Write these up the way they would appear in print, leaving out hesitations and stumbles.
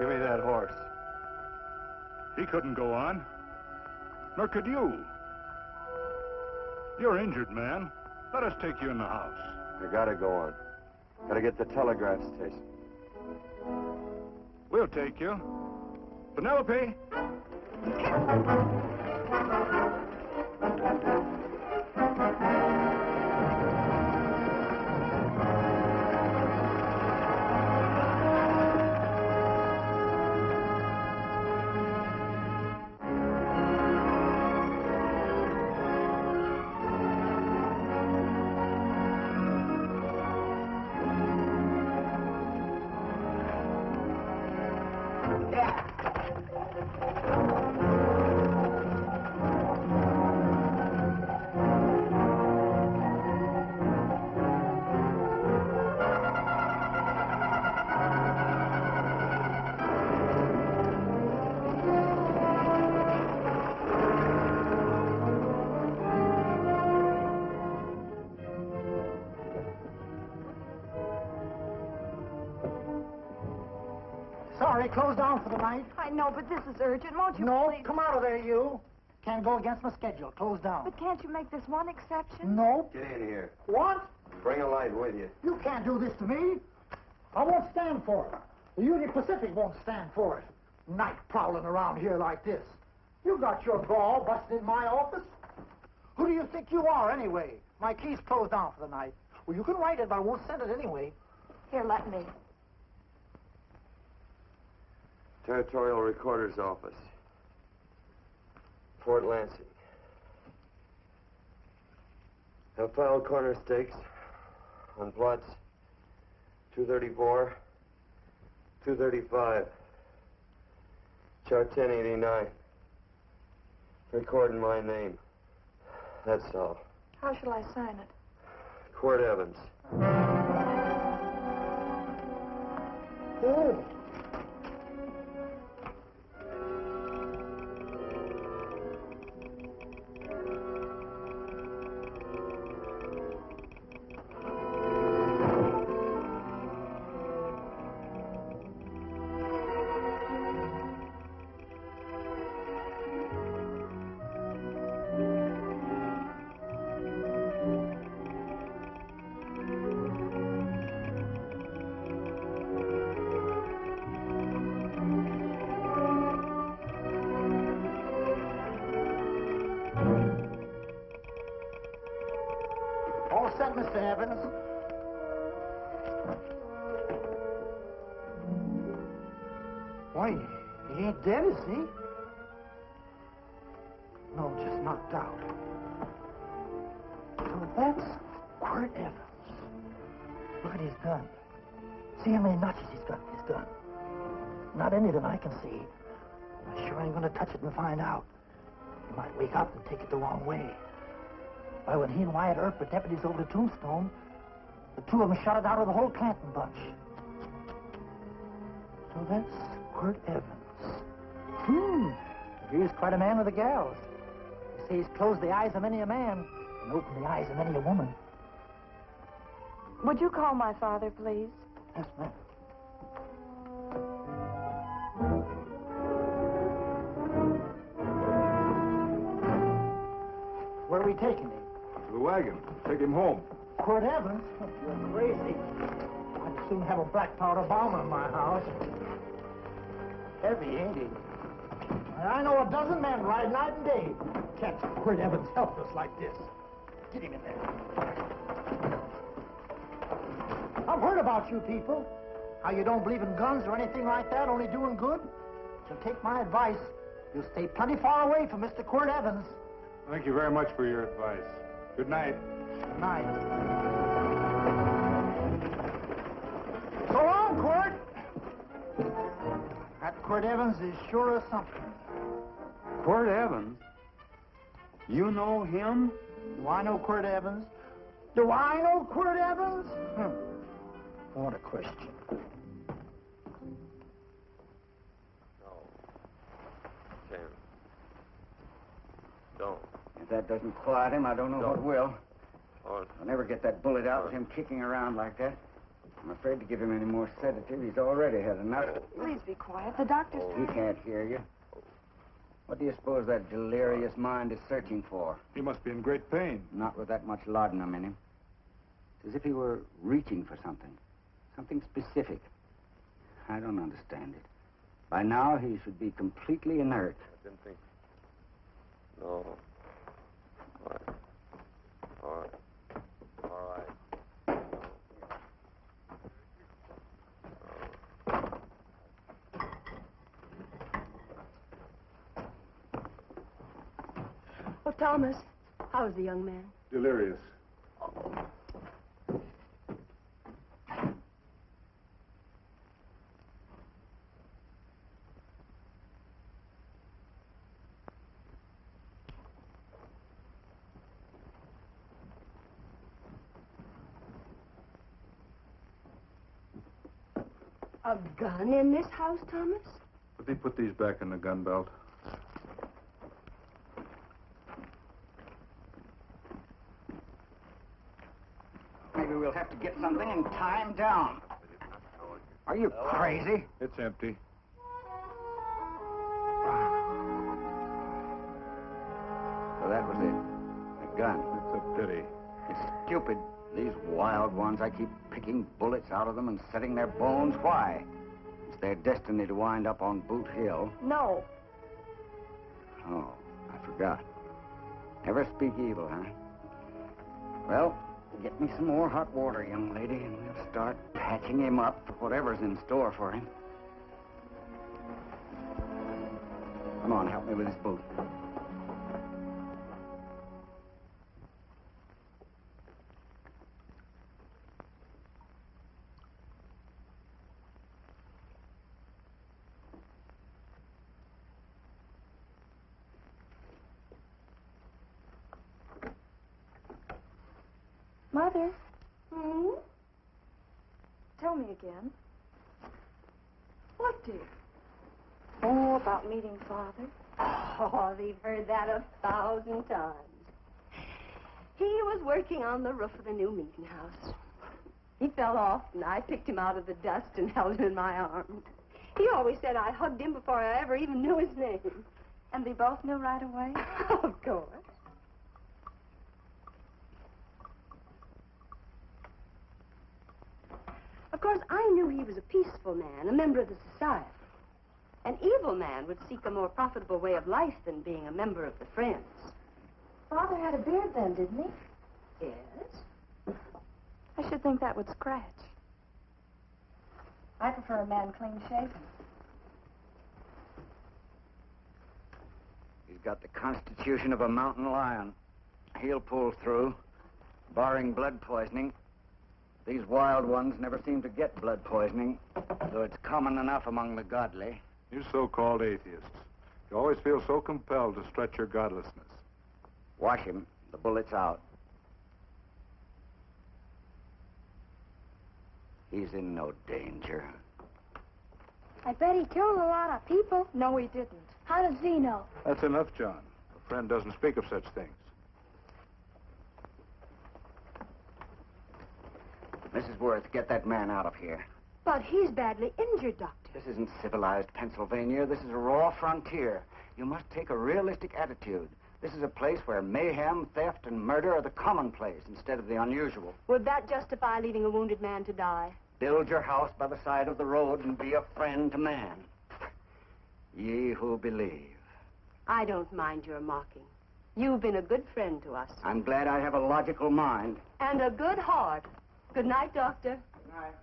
Give me that horse. He couldn't go on. Nor could you. You're injured, man. Let us take you in the house. I gotta go on. Gotta get to the telegraph station. We'll take you. Penelope! Sorry, closed down for the night. I know, but this is urgent. Won't you No, please? come out of there, you. Can't go against my schedule. Closed down. But can't you make this one exception? No. Get in here. What? Bring a light with you. You can't do this to me. I won't stand for it. The Union Pacific won't stand for it. Night prowling around here like this. You got your gall busting in my office? Who do you think you are, anyway? My key's closed down for the night. Well, you can write it, but I won't send it anyway. Here, let me. Territorial Recorder's Office. Fort Lansing. Have filed corner stakes on plots 234, 235, chart 1089. Recording my name. That's all. How shall I sign it? Quirt Evans. Oh. All set, Mr. Evans. Why, he ain't dead, is he? No, just knocked out. So that's Quirt Evans. Look at his gun. See how many notches he's got in his gun. Not any that I can see. I sure ain't gonna touch it and find out. He might wake up and take it the wrong way. Why, when he and Wyatt Earp were deputies over to Tombstone, the two of them shot it out of the whole Clanton bunch. So that's Quirt Evans. He's quite a man with the gals. They say he's closed the eyes of many a man and opened the eyes of many a woman. Would you call my father, please? Yes, ma'am. Where are we taking him? To the wagon. Take him home. Quirt Evans? You're crazy. I'd soon have a black powder bomber in my house. Heavy, ain't he? I know a dozen men ride night and day. Catch Quirt Evans helpless like this. Get him in there. I've heard about you people. How you don't believe in guns or anything like that, only doing good. So take my advice. You'll stay plenty far away from Mr. Quirt Evans. Thank you very much for your advice. Good night. Good night. So long, Quirt. That Quirt Evans is sure of something. Quirt Evans? You know him? Do I know Quirt Evans? Do I know Quirt Evans? What a question. No. Sam. Don't. If that doesn't quiet him, I don't know what will. Oh, I'll never get that bullet out with him kicking around like that. I'm afraid to give him any more sedative. He's already had enough. Please be quiet. The doctor's He can't hear you. What do you suppose that delirious mind is searching for? He must be in great pain. Not with that much laudanum in him. It's as if he were reaching for something. Something specific. I don't understand it. By now, he should be completely inert. I didn't think. No. All right. All right. All right. Oh, Thomas, how's the young man? Delirious. A gun in this house, Thomas? Let me put these back in the gun belt. Maybe we'll have to get something and tie him down. Are you crazy? It's empty. So that was it. A gun. It's a pity. It's stupid. These wild ones, I keep picking bullets out of them and setting their bones. Why? It's their destiny to wind up on Boot Hill. No. Oh, I forgot. Never speak evil, huh? Well, get me some more hot water, young lady, and we'll start patching him up for whatever's in store for him. Come on, help me with his boot. Mother. Tell me again. What, dear? Oh, about meeting Father. Oh, they've heard that 1,000 times. He was working on the roof of the new meeting house. He fell off, and I picked him out of the dust and held him in my arms. He always said I hugged him before I ever even knew his name. And they both knew right away? Of course. Of course, I knew he was a peaceful man, a member of the society. An evil man would seek a more profitable way of life than being a member of the Friends. Father had a beard then, didn't he? Yes? I should think that would scratch. I prefer a man clean shaven. He's got the constitution of a mountain lion. He'll pull through, barring blood poisoning. These wild ones never seem to get blood poisoning, though it's common enough among the godly. You so-called atheists. You always feel so compelled to stretch your godlessness. Watch him. The bullet's out. He's in no danger. I bet he killed a lot of people. No, he didn't. How does he know? That's enough, John. A friend doesn't speak of such things. Mrs. Worth, get that man out of here. But he's badly injured, Doctor. This isn't civilized Pennsylvania. This is a raw frontier. You must take a realistic attitude. This is a place where mayhem, theft, and murder are the commonplace instead of the unusual. Would that justify leaving a wounded man to die? Build your house by the side of the road and be a friend to man. Ye who believe. I don't mind your mocking. You've been a good friend to us. I'm glad I have a logical mind. And a good heart. Good night, Doctor. Good night.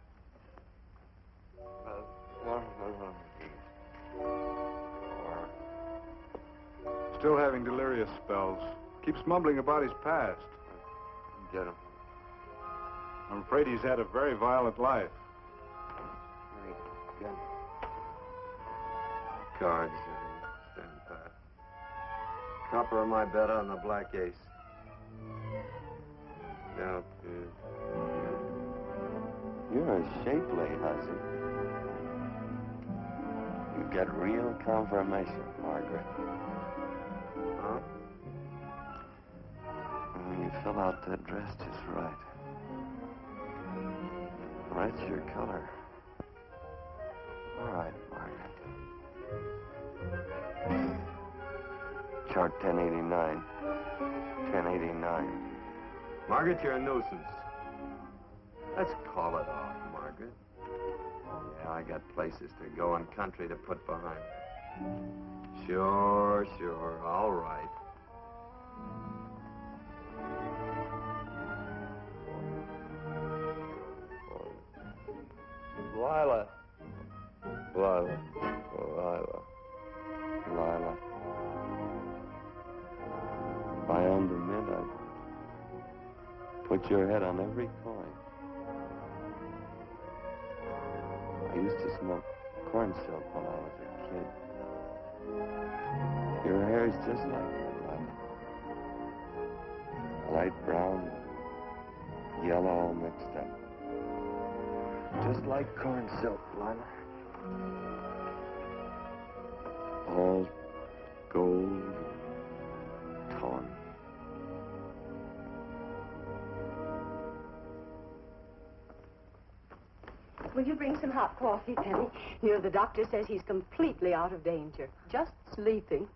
Still having delirious spells. Keeps mumbling about his past. Get him. I'm afraid he's had a very violent life. Cards. Stand pat. Copper on my bet on the black ace. Now, you're a shapely hussy. You get real confirmation, Margaret. Huh? Well, you fill out that dress just right. That's your color. All right, Margaret. Chart 1089. 1089. Margaret, you're a nuisance. Let's call it off, Margaret. Yeah, I got places to go and country to put behind me. Sure, sure. All right. Lila. Lila. Lila. Lila. If I owned a mint, I'd put your head on every coin. I used to smoke corn silk when I was a kid. Your hair's just like that, Lila. Light brown, yellow mixed up. Just like corn silk, Lila. All gold and torn. Will you bring some hot coffee, Penny? You know, the doctor says he's completely out of danger. Just sleeping.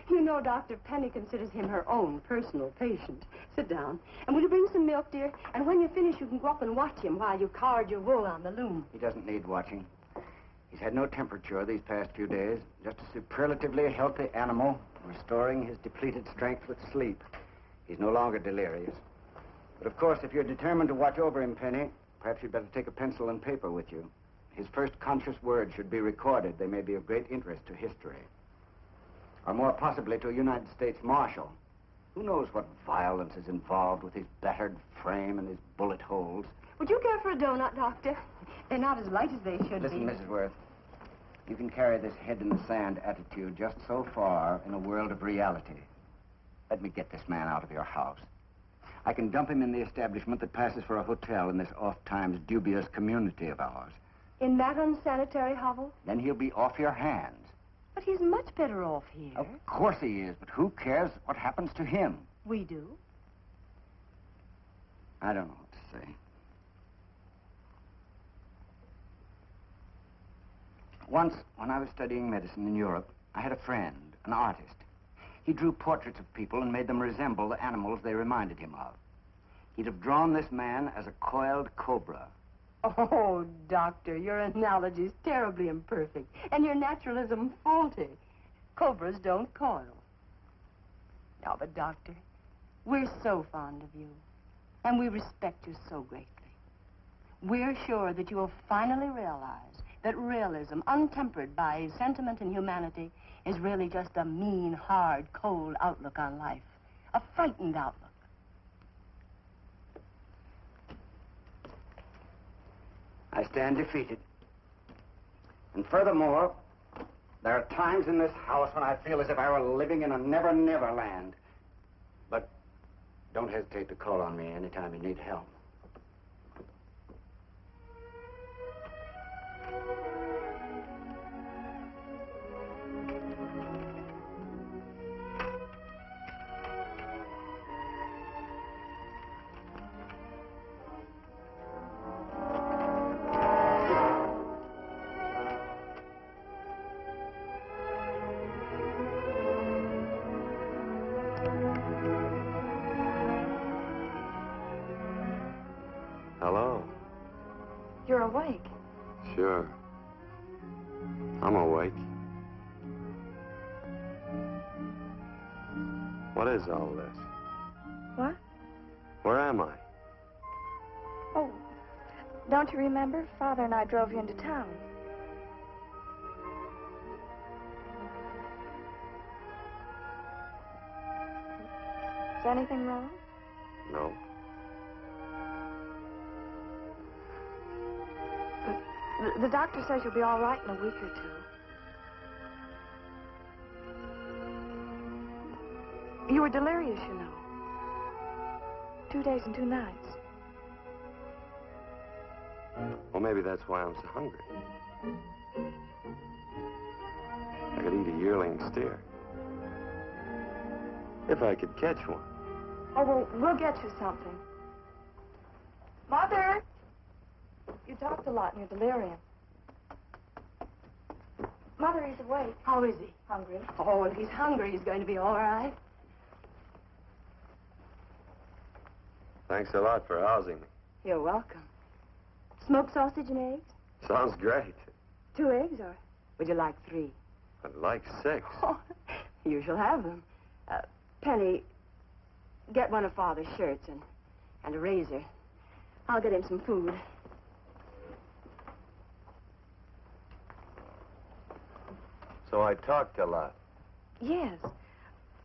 You know, Dr. Penny considers him her own personal patient. Sit down. And will you bring some milk, dear? And when you finish, you can go up and watch him while you card your wool on the loom. He doesn't need watching. He's had no temperature these past few days. Just a superlatively healthy animal, restoring his depleted strength with sleep. He's no longer delirious. But of course, if you're determined to watch over him, Penny, perhaps you'd better take a pencil and paper with you. His first conscious words should be recorded. They may be of great interest to history. Or more possibly to a United States Marshal. Who knows what violence is involved with his battered frame and his bullet holes. Would you care for a donut, Doctor? They're not as light as they should Listen, be. Mrs. Worth. You can carry this head in the sand attitude just so far in a world of reality. Let me get this man out of your house. I can dump him in the establishment that passes for a hotel in this oft-times dubious community of ours. In that unsanitary hovel? Then he'll be off your hands. But he's much better off here. Of course he is, but who cares what happens to him? We do. I don't know what to say. Once, when I was studying medicine in Europe, I had a friend, an artist. He drew portraits of people and made them resemble the animals they reminded him of. He'd have drawn this man as a coiled cobra. Oh, Doctor, your analogy's terribly imperfect, and your naturalism faulty. Cobras don't coil. Now, but, Doctor, we're so fond of you, and we respect you so greatly. We're sure that you will finally realize that realism, untempered by sentiment and humanity, is really just a mean, hard, cold outlook on life. A frightened outlook. I stand defeated. And furthermore, there are times in this house when I feel as if I were living in a never-never land. But don't hesitate to call on me anytime you need help. Hello. You're awake. Sure. I'm awake. What is all this? What? Where am I? Oh, don't you remember? Father and I drove you into town. Is anything wrong? No. The doctor says you'll be all right in a week or two. You were delirious, you know. 2 days and 2 nights. Well, maybe that's why I'm so hungry. I could eat a yearling steer. If I could catch one. Oh, well, we'll get you something. Mother! You talked a lot in your delirium. Mother, he's awake. How is he? Hungry. Oh, if he's hungry, he's going to be all right. Thanks a lot for housing me. You're welcome. Smoked sausage and eggs? Sounds great. 2 eggs, or would you like 3? I'd like 6. Oh, you shall have them. Penny, get one of Father's shirts and a razor. I'll get him some food. So I talked a lot. Yes.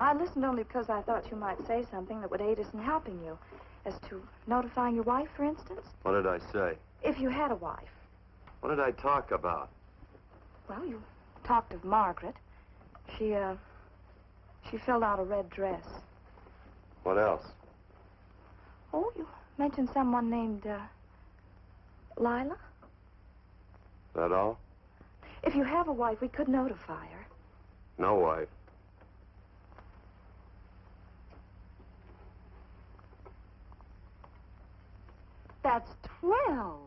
I listened only because I thought you might say something that would aid us in helping you. As to notifying your wife, for instance. What did I say? If you had a wife. What did I talk about? Well, you talked of Margaret. She filled out a red dress. What else? Oh, you mentioned someone named, Lila? That all? If you have a wife, we could notify her. No wife. That's 12.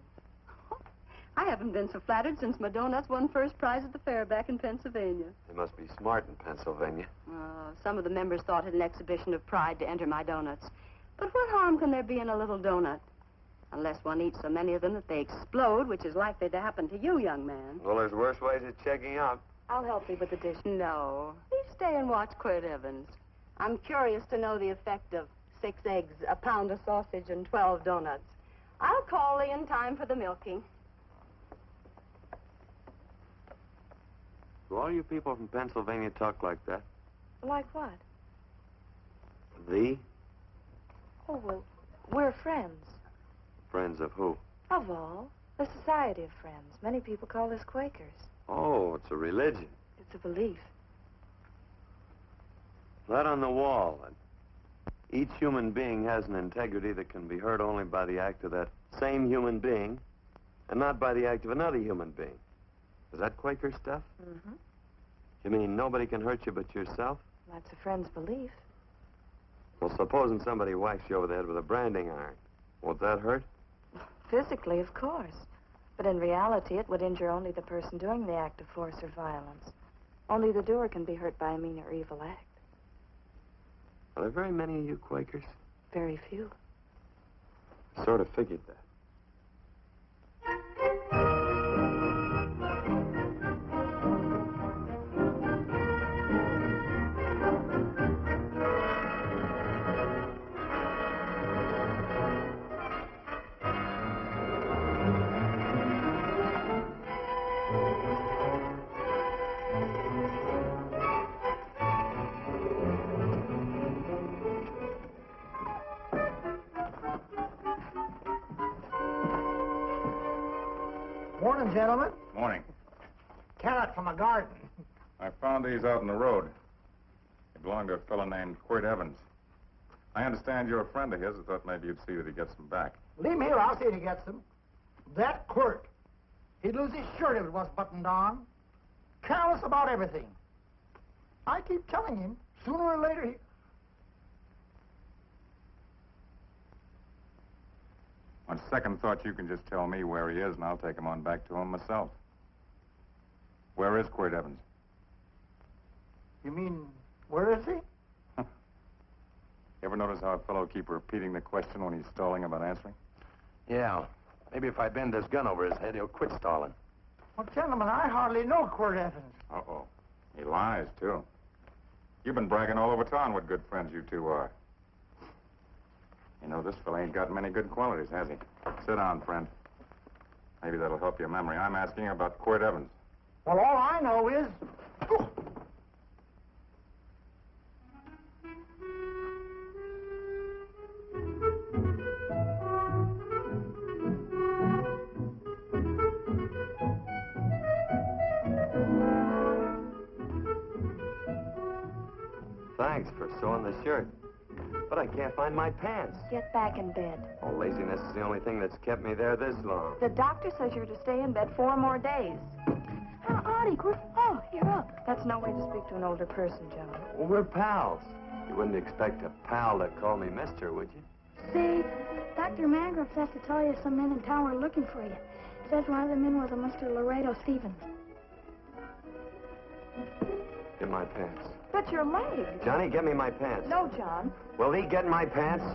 I haven't been so flattered since my donuts won first prize at the fair back in Pennsylvania. They must be smart in Pennsylvania. Some of the members thought it an exhibition of pride to enter my donuts. But what harm can there be in a little donut? Unless one eats so many of them that they explode, which is likely to happen to you, young man. Well, there's worse ways of checking out. I'll help you with the dish. No. You stay and watch Quirt Evans. I'm curious to know the effect of 6 eggs, a pound of sausage, and 12 donuts. I'll call you in time for the milking. Do all you people from Pennsylvania talk like that? Like what? The? Oh, well, we're friends. Friends of who? Of all. The Society of Friends. Many people call us Quakers. Oh, it's a religion. It's a belief. That on the wall. Each human being has an integrity that can be hurt only by the act of that same human being, and not by the act of another human being. Is that Quaker stuff? Mm-hmm. You mean nobody can hurt you but yourself? That's a friend's belief. Well, supposing somebody whacks you over the head with a branding iron. Won't that hurt? Physically, of course. But in reality, it would injure only the person doing the act of force or violence. Only the doer can be hurt by a mean or evil act. Are there very many of you Quakers? Very few. Sort of figured that. Morning, gentlemen. Morning. Carrot from a garden. I found these out in the road. They belong to a fellow named Quirt Evans. I understand you're a friend of his. I thought maybe you'd see that he gets them back. Leave him here. I'll see if he gets them. That Quirt. He'd lose his shirt if it was buttoned on. Careless about everything. I keep telling him, sooner or later he... On second thought, you can just tell me where he is, and I'll take him on back to him myself. Where is Quirt Evans? You mean, where is he? You ever notice how a fellow keep repeating the question when he's stalling about answering? Yeah. Maybe if I bend this gun over his head, he'll quit stalling. Well, gentlemen, I hardly know Quirt Evans. Uh-oh. He lies, too. You've been bragging all over town what good friends you two are. You know, this fella ain't got many good qualities, has he? Sit down, friend. Maybe that'll help your memory. I'm asking about Quirt Evans. Well, all I know is... Thanks for sewing the shirt. But I can't find my pants. Get back in bed. Oh, laziness is the only thing that's kept me there this long. The doctor says you're to stay in bed 4 more days. Howdy, Quirt. Oh, you're up. That's no way to speak to an older person, gentlemen. Well, we're pals. You wouldn't expect a pal to call me mister, would you? See, Dr. Mangroves has to tell you some men in town are looking for you. Says one of the men was a Mr. Laredo Stevens. Get my pants. But your leg. Johnny, get me my pants. No, John. Will he get my pants?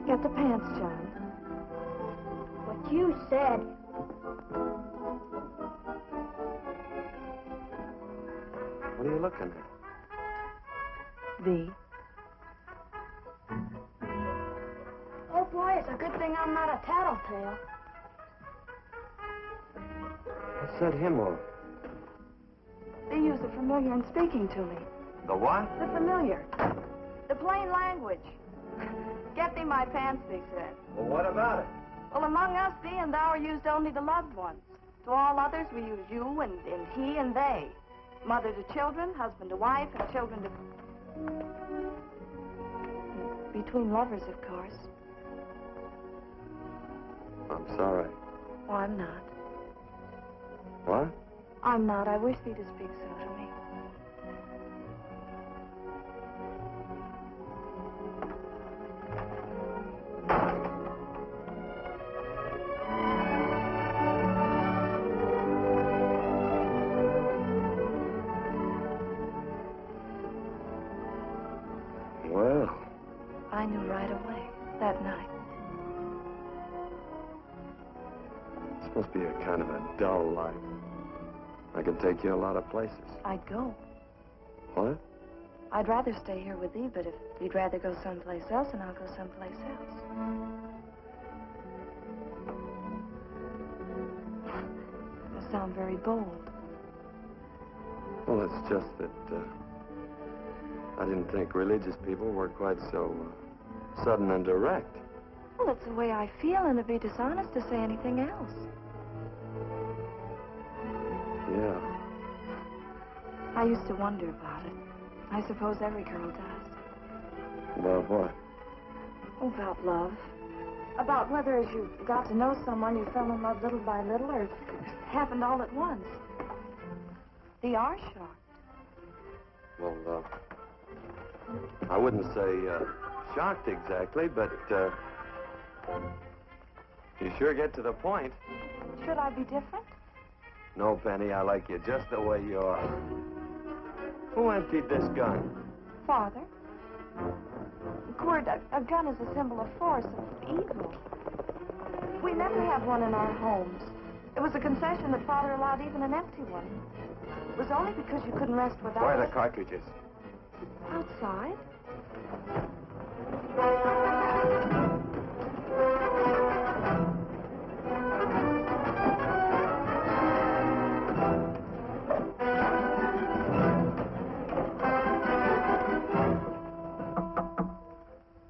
Get the pants, John. What you said. What are you looking at? V. Oh, boy, it's a good thing I'm not a tattletale. I said him off. They use the familiar in speaking to me. The what? The familiar. The plain language. Get thee my pants, they said. Well, what about it? Well, among us, thee and thou are used only to loved ones. To all others, we use you and he and they. Mother to children, husband to wife, and children to... Between lovers, of course. I'm sorry. Oh, I'm not. What? I'm not. I wish thee to speak so to me. Well, I knew right away, that night. this must be a kind of a dull life. I can take you a lot of places. I'd go. What? I'd rather stay here with thee, but if you'd rather go someplace else, then I'll go someplace else. You sound very bold. Well, it's just that I didn't think religious people were quite so sudden and direct. Well, it's the way I feel, and it'd be dishonest to say anything else. Yeah. I used to wonder about it. I suppose every girl does. About what? Oh, about love. About whether as you got to know someone, you fell in love little by little, or it happened all at once. They are shocked. Well, I wouldn't say shocked exactly, but you sure get to the point. Should I be different? No, Penny, I like you just the way you are. Who emptied this gun? Father? Quirt, a gun is a symbol of force, of evil. We never have one in our homes. It was a concession that Father allowed even an empty one. It was only because you couldn't rest without Where are it. the cartridges? Outside?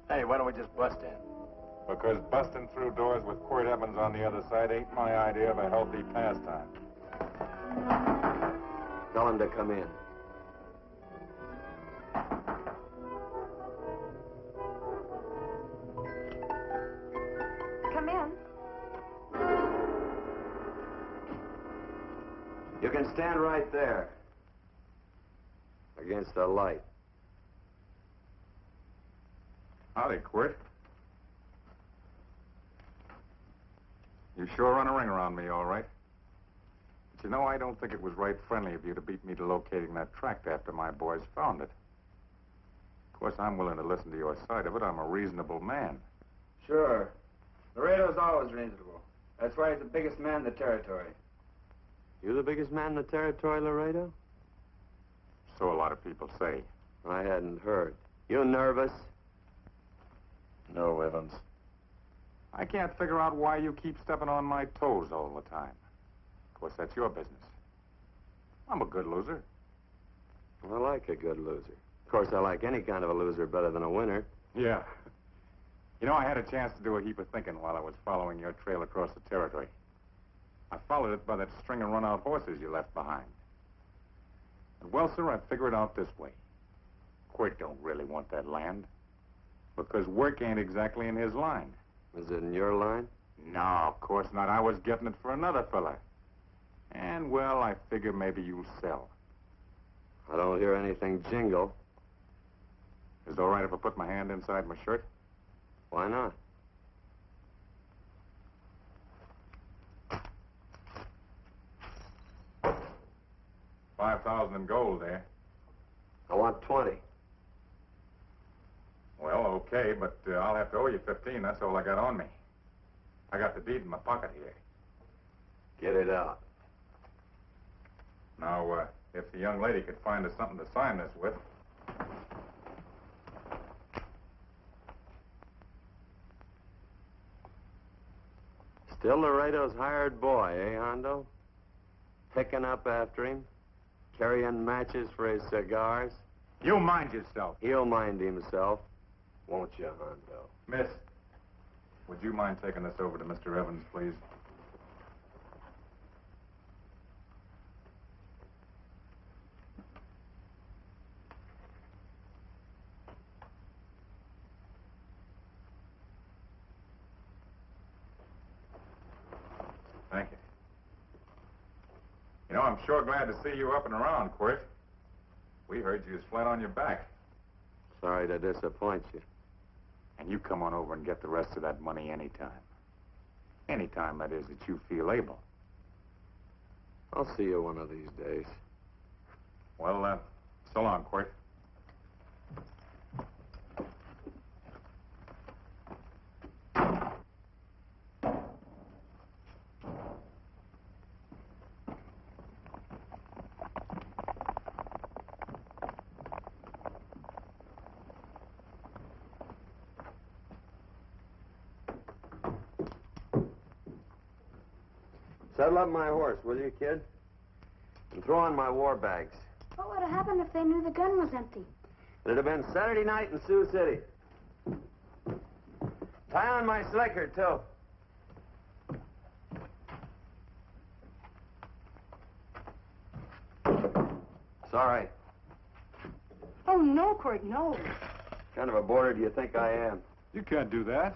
Hey, why don't we just bust in? Because busting through doors with Quirt Evans on the other side ain't my idea of a healthy pastime. Tell him to come in. Come in. You can stand right there. Against the light. Howdy, Quirt. You sure run a ring around me, all right. But you know, I don't think it was right friendly of you to beat me to locating that tract after my boys found it. Of course, I'm willing to listen to your side of it. I'm a reasonable man. Sure. Laredo's always reasonable. That's why he's the biggest man in the territory. You the biggest man in the territory, Laredo? So a lot of people say. I hadn't heard. You nervous? No, Evans. I can't figure out why you keep stepping on my toes all the time. Of course, that's your business. I'm a good loser. I like a good loser. Of course, I like any kind of a loser better than a winner. Yeah. You know, I had a chance to do a heap of thinking while I was following your trail across the territory. I followed it by that string of run-out horses you left behind. And well, sir, I figure it out this way. Quirt don't really want that land. Because work ain't exactly in his line. Is it in your line? No, of course not. I was getting it for another fella. And, well, I figure maybe you'll sell. I don't hear anything jingle. Is it all right if I put my hand inside my shirt? Why not? 5,000 in gold there. I want 20. Well, okay, but I'll have to owe you 15. That's all I got on me. I got the deed in my pocket here. Get it out. Now, if the young lady could find us something to sign this with. Still Laredo's hired boy, eh, Hondo? Picking up after him, carrying matches for his cigars. You mind yourself. He'll mind himself, won't you, Hondo? Miss, would you mind taking this over to Mr. Evans, please? Thank you. You know, I'm sure glad to see you up and around, Quirt. We heard you was flat on your back. Sorry to disappoint you. And you come on over and get the rest of that money anytime. Anytime, that is, that you feel able. I'll see you one of these days. Well, so long, Quirt. Saddle up my horse, will you, kid? And throw on my war bags. What would have happened if they knew the gun was empty? It'd have been Saturday night in Sioux City. Tie on my slicker, too. It's all right. Oh, no, Quirt, no. What kind of a boarder do you think I am? You can't do that.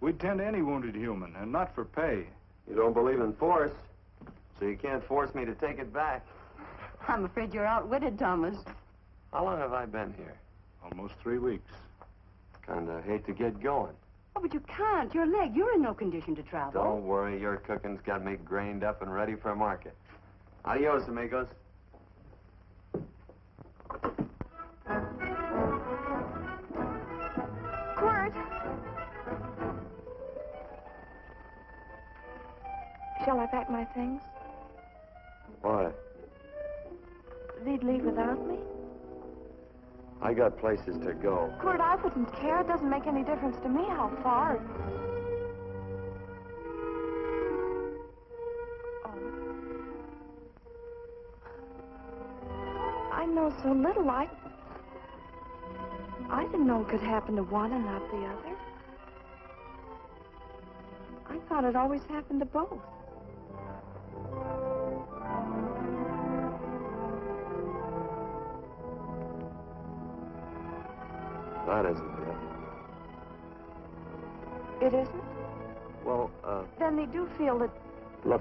We'd tend to any wounded human, and not for pay. You don't believe in force, so you can't force me to take it back. I'm afraid you're outwitted, Thomas. How long have I been here? Almost 3 weeks. Kinda hate to get going. Oh, but you can't. Your leg, you're in no condition to travel. Don't worry, your cooking's got me grained up and ready for market. Adios, amigos. Quirt! Shall I pack my things? Why? They'd leave without me? I got places to go. Quirt, I wouldn't care. It doesn't make any difference to me how far. Oh. I know so little. I didn't know it could happen to one and not the other. I thought it always happened to both. That isn't it. It isn't? Well, Then they do feel that... look,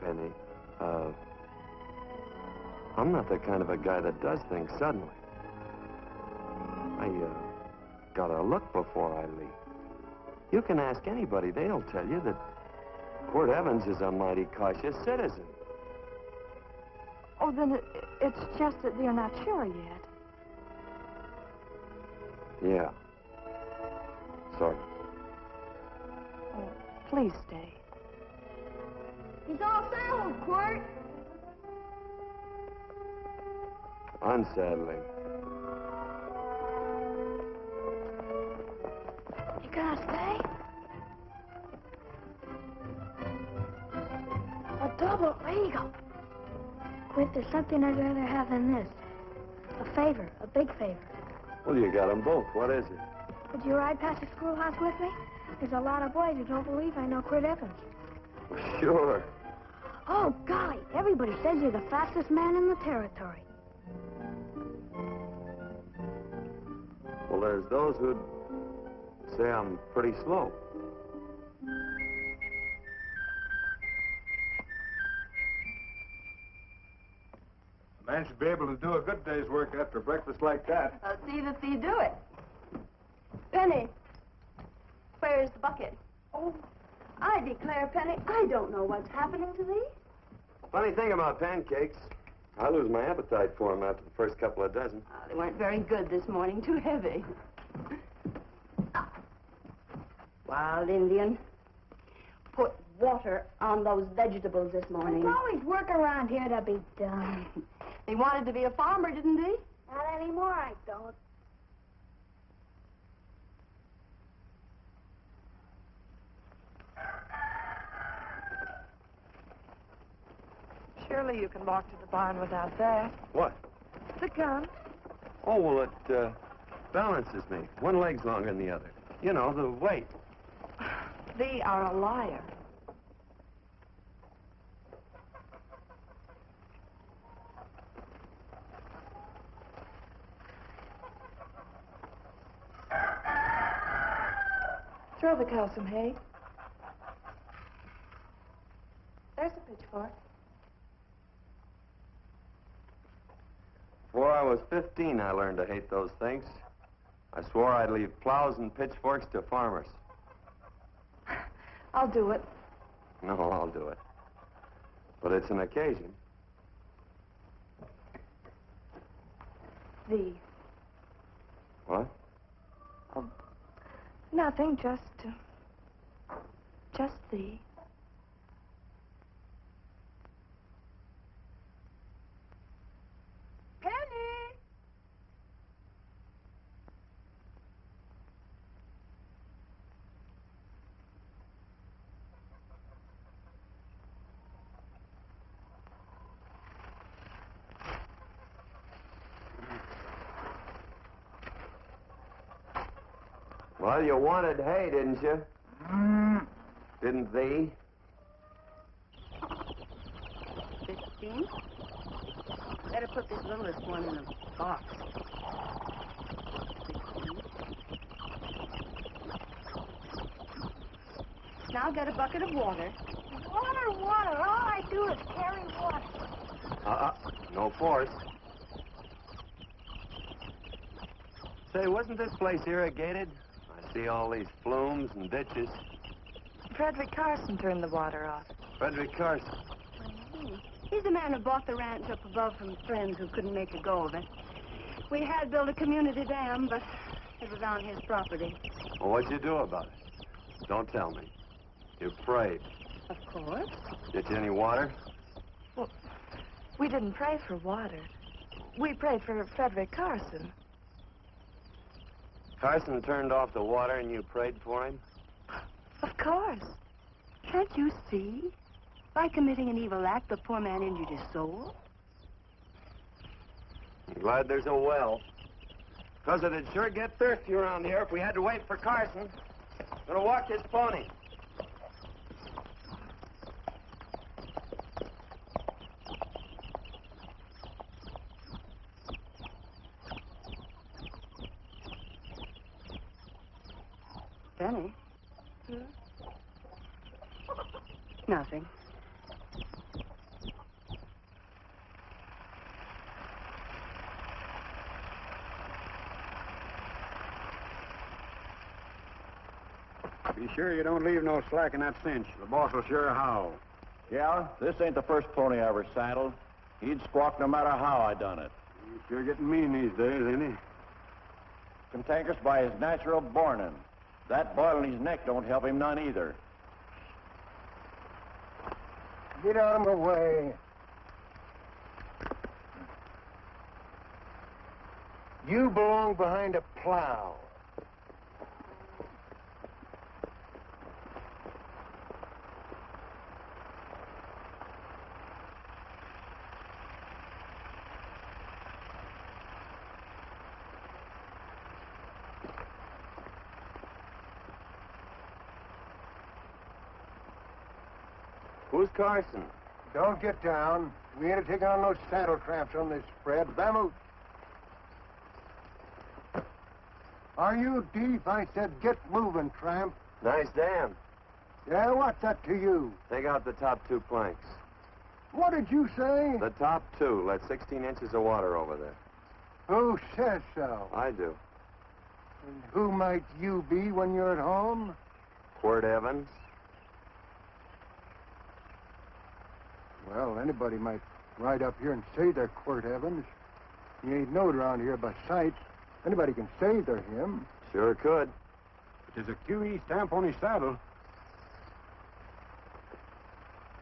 Penny, I'm not the kind of a guy that does things suddenly. I, gotta look before I leave. You can ask anybody, they'll tell you that Quirt Evans is a mighty cautious citizen. Oh, then it's just that they're not sure yet. Yeah. Sort of. Oh, please stay. He's all saddled, Quirt. Unsaddling. You gonna stay? A double eagle. Quirt, there's something I'd rather have than this. A favor, a big favor. Well, you got them both. What is it? Would you ride past the schoolhouse with me? There's a lot of boys who don't believe I know Quirt Evans. Sure. Oh, golly, everybody says you're the fastest man in the territory. Well, there's those who'd say I'm pretty slow. A man should be able to do a good day's work after breakfast like that. I'll see that you do it. Penny, where's the bucket? Oh, I declare, Penny, I don't know what's happening to thee. Funny thing about pancakes, I lose my appetite for them after the first couple of dozen. They weren't very good this morning. Too heavy. Wild Indian. Put water on those vegetables this morning. There's always work around here to be done. He wanted to be a farmer, didn't he? Not anymore, I don't. Surely you can walk to the barn without that. What? The gun. Oh, well, it balances me. One leg's longer than the other. You know, the weight. Thee are a liar. Throw the cow some hay. There's a pitchfork. Before I was 15, I learned to hate those things. I swore I'd leave plows and pitchforks to farmers. I'll do it. No, I'll do it. But it's an occasion. Thee. What? Oh, nothing, just thee. Penny! Well, you wanted hay, didn't you? Didn't thee? 15. Better put this littlest one in a box. 16. Now get a bucket of water. Water, water. All I do is carry water. No force. Say, wasn't this place irrigated? I see all these flumes and ditches. Frederick Carson turned the water off. Frederick Carson. He's the man who bought the ranch up above from friends who couldn't make a go of it. We had built a community dam, but it was on his property. Well, what'd you do about it? Don't tell me. You prayed. Of course. Get you any water? Well, we didn't pray for water. We prayed for Frederick Carson. Carson turned off the water and you prayed for him? Of course. Can't you see? By committing an evil act, the poor man injured his soul. I'm glad there's a well. Because it'd sure get thirsty around here if we had to wait for Carson. Gonna walk his pony. Benny? Nothing. Be sure you don't leave no slack in that cinch. The boss will sure howl. Yeah, this ain't the first pony I ever saddled. He'd squawk no matter how I done it. He's sure getting mean these days, ain't he? Cantankerous by his natural bornin'. That boil in his neck don't help him none either. Get out of my way. You belong behind a plow. Who's Carson? Don't get down. We ain't taking on no saddle tramps on this spread. Vamoose. Are you deep? I said get moving, tramp. Nice dam. Yeah, what's that to you? Take out the top 2 planks. What did you say? The top 2. Let 16 inches of water over there. Who says so? I do. And who might you be when you're at home? Quirt Evans. Well, anybody might Ride up here and say they're Quirt Evans. He ain't knowed around here by sight. Anybody can say they're him. Sure could. There's a QE stamp on his saddle.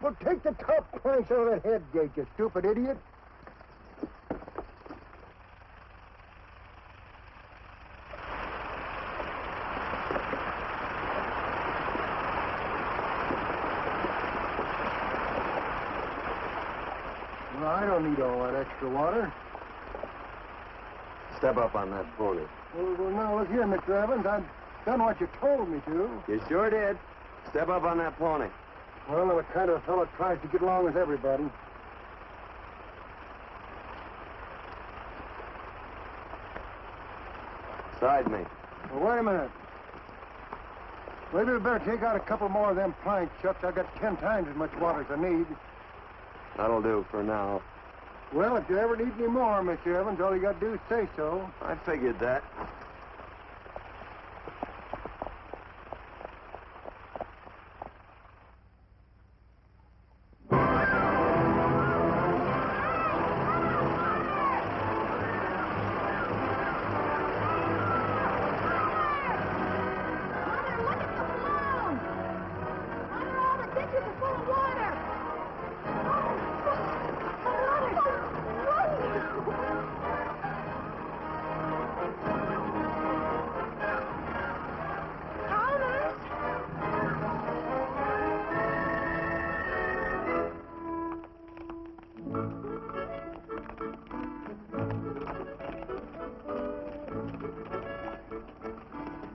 Well, take the top planks out of that head gate, you stupid idiot. Well, I don't need all that extra water. Step up on that pony. Well, now, look here, Mr. Evans. I've done what you told me to. You sure did. Step up on that pony. Well, I'm the kind of fellow that tries to get along with everybody. Side me. Well, wait a minute. Maybe we better take out a couple more of them planks, Chuck. I've got 10 times as much water as I need. That'll do for now. Well, if you ever need any more, Mr. Evans, all you got to do is say so. I figured that.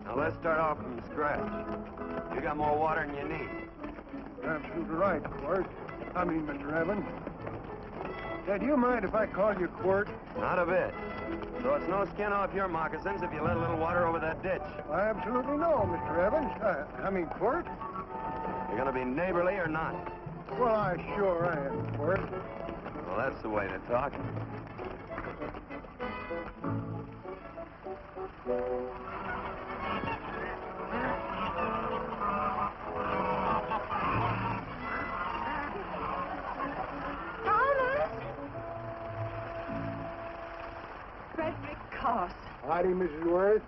Now, let's start off from scratch. You got more water than you need. You're absolutely right, Quirt. I mean, Mr. Evans. Say, do you mind if I call you Quirt? Not a bit. So it's no skin off your moccasins if you let a little water over that ditch. I absolutely know, Mr. Evans. I mean, Quirt. You're going to be neighborly or not? Well, I sure am, Quirt. Well, that's the way to talk. Howdy, Mrs. Worth.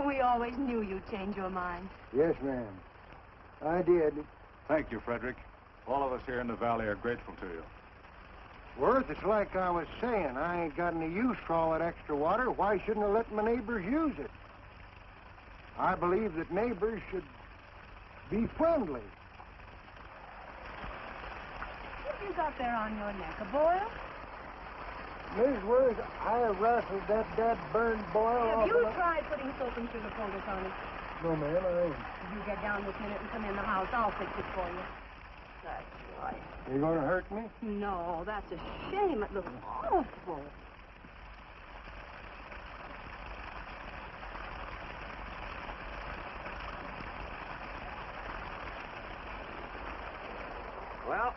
We always knew you'd change your mind. Yes, ma'am. I did. Thank you, Frederick. All of us here in the valley are grateful to you. Worth, it's like I was saying. I ain't got any use for all that extra water. Why shouldn't I let my neighbors use it? I believe that neighbors should be friendly. What have you got there on your neck, a boil? Miss Worth, I wrestled that burned boil off. Have you tried putting soap and sugar poultice on it? No, ma'am, I ain't. If you get down this minute and come in the house, I'll fix it for you. That's right. You gonna hurt me? No, that's a shame. It looks awful. Well,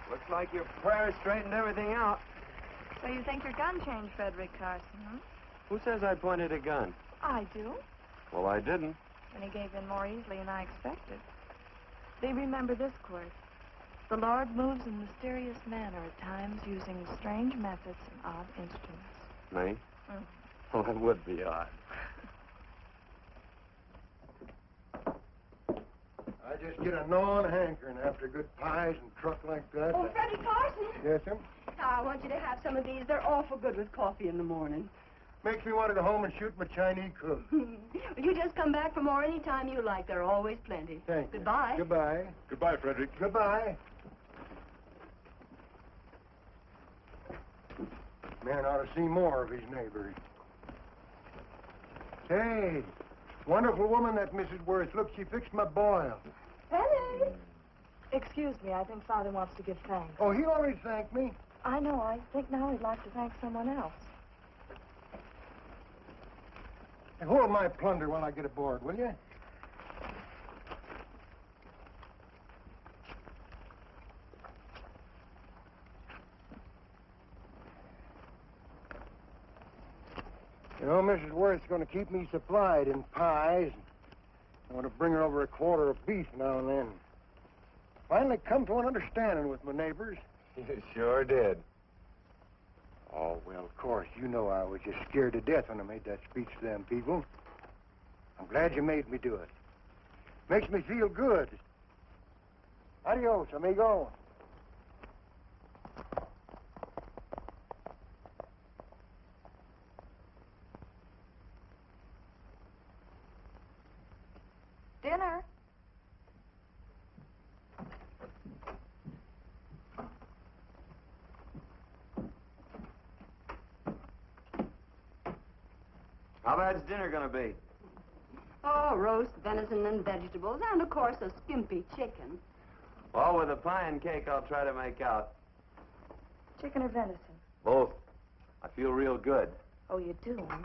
looks like your prayer straightened everything out. So you think your gun changed Frederick Carson, huh? Who says I pointed a gun? I do. Well, I didn't. And he gave in more easily than I expected. They remember this, Quirt. The Lord moves in mysterious manner at times, using strange methods and odd instruments. Me? Mm. Well, it would be odd. I just get a gnawing hankering after good pies and truck like that. Oh, Freddie Carson! Yes, ma'am? I want you to have some of these. They're awful good with coffee in the morning. Makes me want to go home and shoot my Chinese cook. You just come back for more any time you like. There are always plenty. Thank you. Goodbye. Goodbye. Goodbye, Frederick. Goodbye. Man ought to see more of his neighbors. Say, wonderful woman, that Mrs. Worth. Look, she fixed my boil. Penny! Excuse me, I think Father wants to give thanks. Oh, he already thanked me. I know. I think now he'd like to thank someone else. Hey, hold my plunder while I get aboard, will you? You know, Mrs. Worth's going to keep me supplied in pies. I want to bring her over a quarter of beef now and then. Finally come to an understanding with my neighbors. You sure did. Oh, well, of course. You know I was just scared to death when I made that speech to them people. I'm glad you made me do it. Makes me feel good. Adios, amigo. Dinner. How bad's dinner gonna be? Oh, roast venison and vegetables, and of course a skimpy chicken. Well, with a pie and cake, I'll try to make out. Chicken or venison? Both. I feel real good. Oh, you do, huh?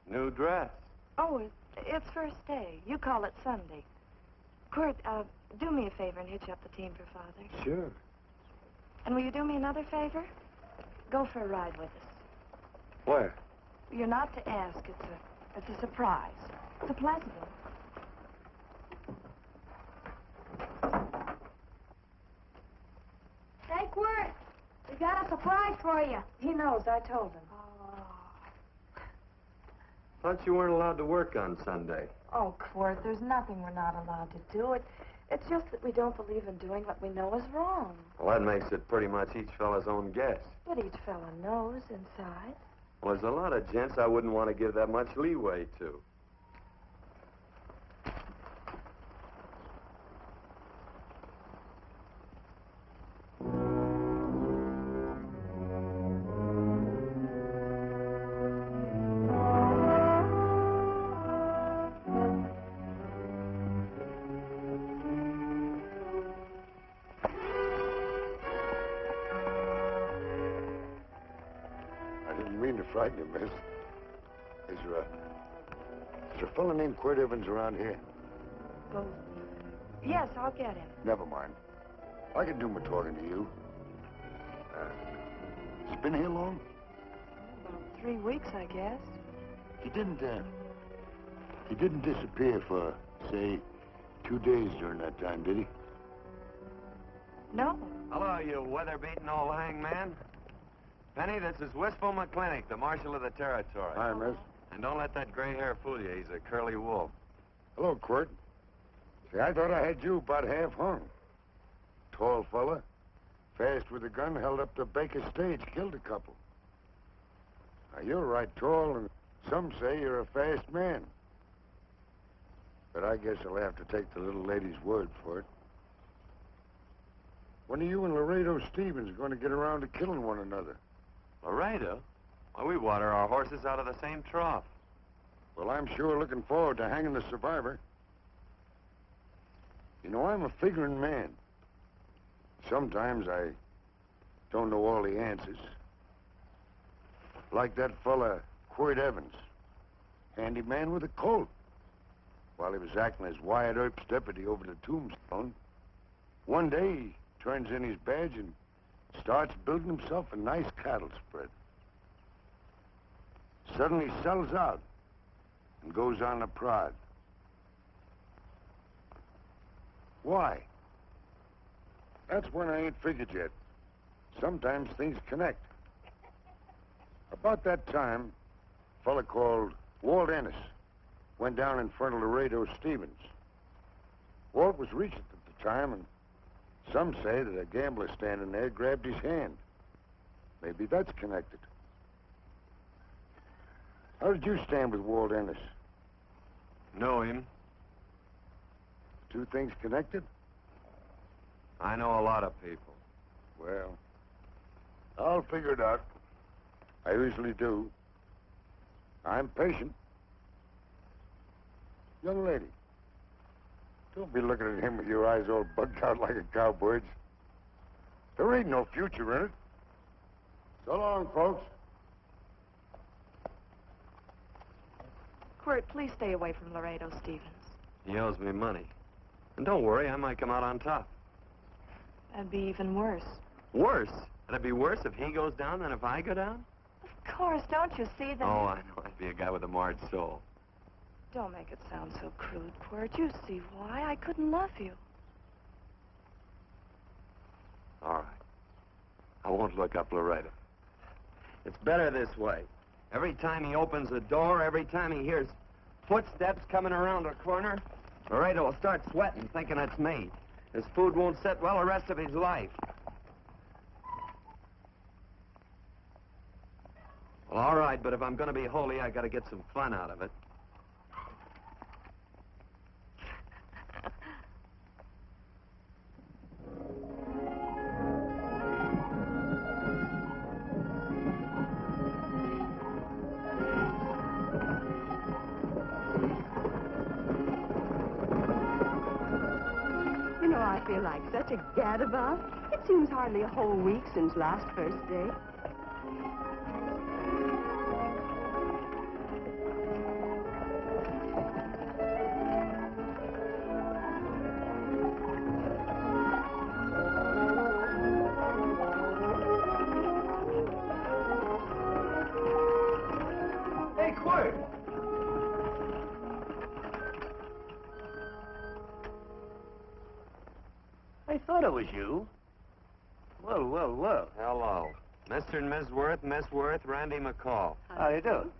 New dress. Oh, it's first day. You call it Sunday. Quirt, do me a favor and hitch up the team for Father. Sure. And will you do me another favor? Go for a ride with us. Where? You're not to ask. It's a surprise. It's a pleasant one. Hey, Quirt, we got a surprise for you. He knows. I told him. Thought you weren't allowed to work on Sunday. Oh, Quirt, there's nothing we're not allowed to do. It's just that we don't believe in doing what we know is wrong. Well, that makes it pretty much each fella's own guess. But each fella knows inside. Well, there's a lot of gents I wouldn't want to give that much leeway to. Frighten you, miss. Is there a fellow named Quirt Evans around here? Well, yes, I'll get him. Never mind. I can do my talking to you. He's been here long? About 3 weeks, I guess. He didn't disappear for, say, 2 days during that time, did he? No. Hello, you weather-beaten old hangman. Penny, this is Wistful McClintock, the Marshal of the Territory. Hi, miss. And don't let that gray hair fool you. He's a curly wolf. Hello, Quirt. See, I thought I had you about half hung. Tall fella, fast with a gun, held up the Baker stage, killed a couple. Now, you're right tall, and some say you're a fast man. But I guess I'll have to take the little lady's word for it. When are you and Laredo Stevens going to get around to killing one another? Laredo? Well, we water our horses out of the same trough. Well, I'm sure looking forward to hanging the survivor. You know, I'm a figuring man. Sometimes I don't know all the answers. Like that fella, Quirt Evans. Handy man with a Colt. While he was acting as Wyatt Earp's deputy over the tombstone, one day he turns in his badge and starts building himself a nice cattle spread. Suddenly sells out and goes on a prod. Why? That's when I ain't figured yet. Sometimes things connect. About that time, a fella called Walt Ennis went down in front of Laredo Stevens. Walt was regent at the time, and some say that a gambler standing there grabbed his hand. Maybe that's connected. How did you stand with Walt Ennis? Know him. Two things connected? I know a lot of people. Well, I'll figure it out. I usually do. I'm patient. Young lady, don't be looking at him with your eyes all bugged out like a cowbird's. There ain't no future in it. So long, folks. Quirt, please stay away from Laredo Stevens. He owes me money. And don't worry, I might come out on top. That'd be even worse. Worse? It'd be worse if he goes down than if I go down? Of Of course, don't you see that? Oh, I know. I'd be a guy with a marred soul. Don't make it sound so crude, Quirt. You see why I couldn't love you. All right. I won't look up Laredo. It's better this way. Every time he opens a door, every time he hears footsteps coming around a corner, Laredo will start sweating, thinking it's me. His food won't sit well the rest of his life. Well, all right, but if I'm going to be holy, I got to get some fun out of it. You know, I feel like such a gadabout. It seems hardly a whole week since last first day. Hey, Quirt! I thought it was you. Well, well, well. Hello. Mr. and Miss Worth, Miss Worth, Randy McCall. How do you do?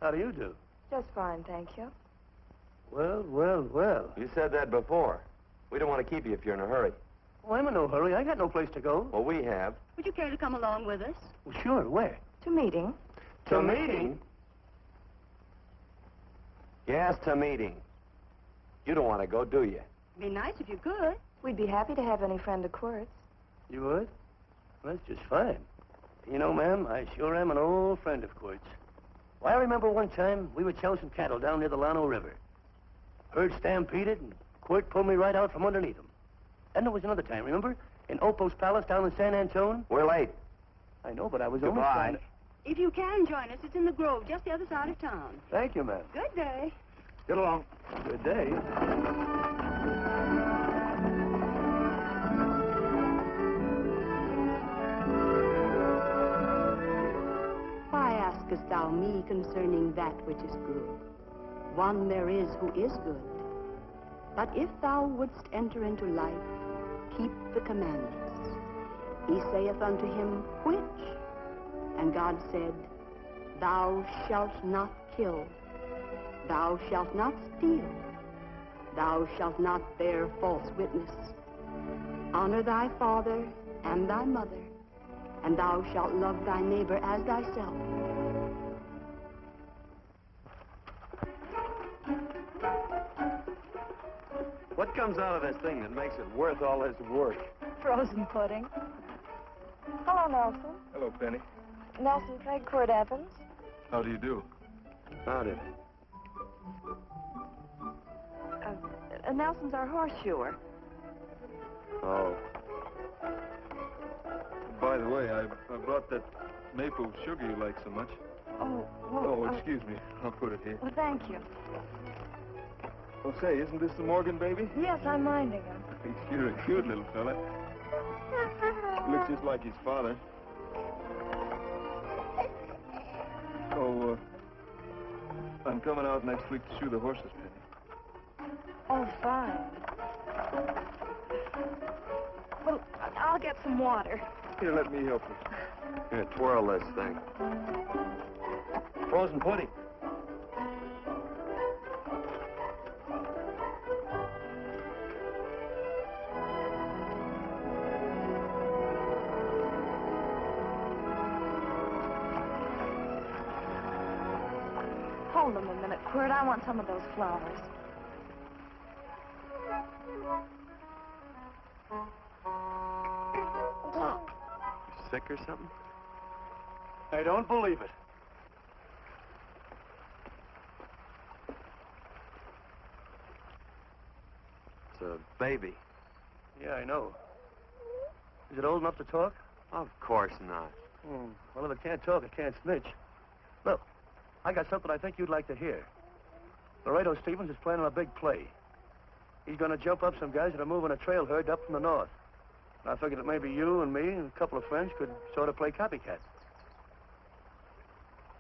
How do you do? Just fine, thank you. Well, well, well. You said that before. We don't want to keep you if you're in a hurry. Oh, I'm in no hurry. I got no place to go. Well, we have. Would you care to come along with us? Well, sure. Where? To meeting. To meeting? Yes, to meeting. You don't want to go, do you? Be nice if you could. We'd be happy to have any friend of Quirt's. You would? Well, that's just fine. You know, ma'am, I sure am an old friend of Quirt's. Why, I remember one time we were chasing cattle down near the Llano River. Herd stampeded, and Quirt pulled me right out from underneath him. And there was another time, remember? In Opo's Palace down in San Antone? We're late. I know, but I was only Goodbye. trying to... If you can join us, it's in the Grove, just the other side of town. Thank you, ma'am. Good day. Get along. Good day. Why askest thou me concerning that which is good? One there is who is good. But if thou wouldst enter into life, keep the commandments. He saith unto him, which? And God said, thou shalt not kill. Thou shalt not steal. Thou shalt not bear false witness. Honor thy father and thy mother, and thou shalt love thy neighbor as thyself. What comes out of this thing that makes it worth all this work? Frozen pudding. Hello, Nelson. Hello, Penny. Nelson Craig, Quirt Evans. How do you do? Howdy. Nelson's our horseshoer. Oh. By the way, I brought that maple sugar you like so much. Oh, well... Oh, excuse me. I'll put it here. Well, thank you. Oh, say, isn't this the Morgan baby? Yes, I'm minding him. You're a cute little fella. He looks just like his father. Oh, I'm coming out next week to shoe the horses, Penny. Oh, fine. Well, I'll get some water. Here, let me help you. Here, twirl this thing. Frozen pudding. Hold them a minute, Quirt. I want some of those flowers. Sick or something? I don't believe it. It's a baby. Yeah, I know. Is it old enough to talk? Of course not. Well, if it can't talk, it can't snitch. Look, I got something I think you'd like to hear. Laredo Stevens is planning a big play. He's going to jump up some guys that are moving a trail herd up from the north. And I figured that maybe you and me and a couple of friends could sort of play copycat.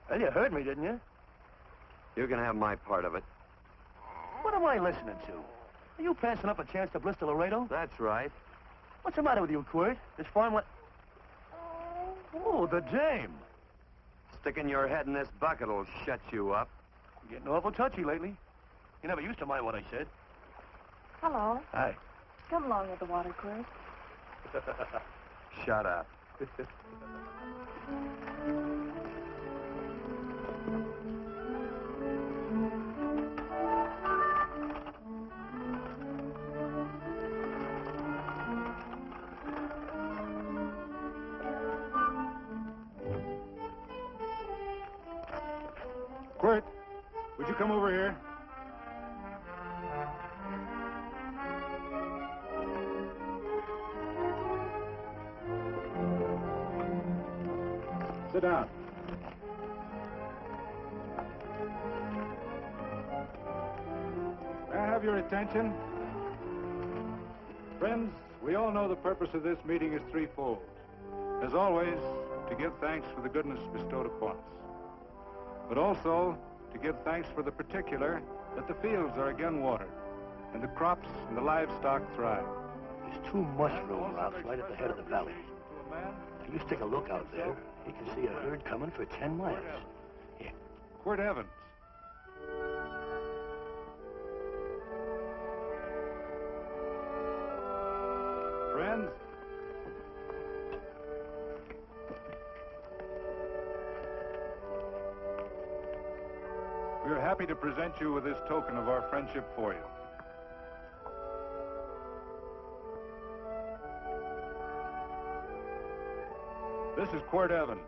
Well, you heard me, didn't you? You can have my part of it. What am I listening to? Are you passing up a chance to blister Laredo? That's right. What's the matter with you, Quirt? This farm what? Oh, the dame. Sticking your head in this bucket will shut you up. You're getting awful touchy lately. You never used to mind what I said. Hello. Hi. Come along with the water, Quirt. Shut up. Quirt, would you come over here? Sit down. May I have your attention? Friends, we all know the purpose of this meeting is threefold. As always, to give thanks for the goodness bestowed upon us, but also to give thanks for the particular that the fields are again watered and the crops and the livestock thrive. There's two mushroom routes right at the head of the valley. If you stick a look out there, you can see a herd coming for 10 miles. Here. Quirt Evans. Friends, we are happy to present you with this token of our friendship for you. This is Quirt Evans.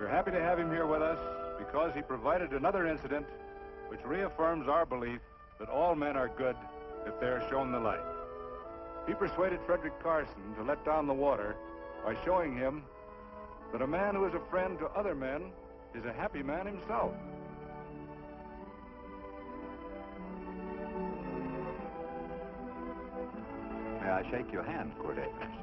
We're happy to have him here with us because he provided another incident which reaffirms our belief that all men are good if they are shown the light. He persuaded Frederick Carson to let down the water by showing him that a man who is a friend to other men is a happy man himself. May I shake your hand, Quirt Evans?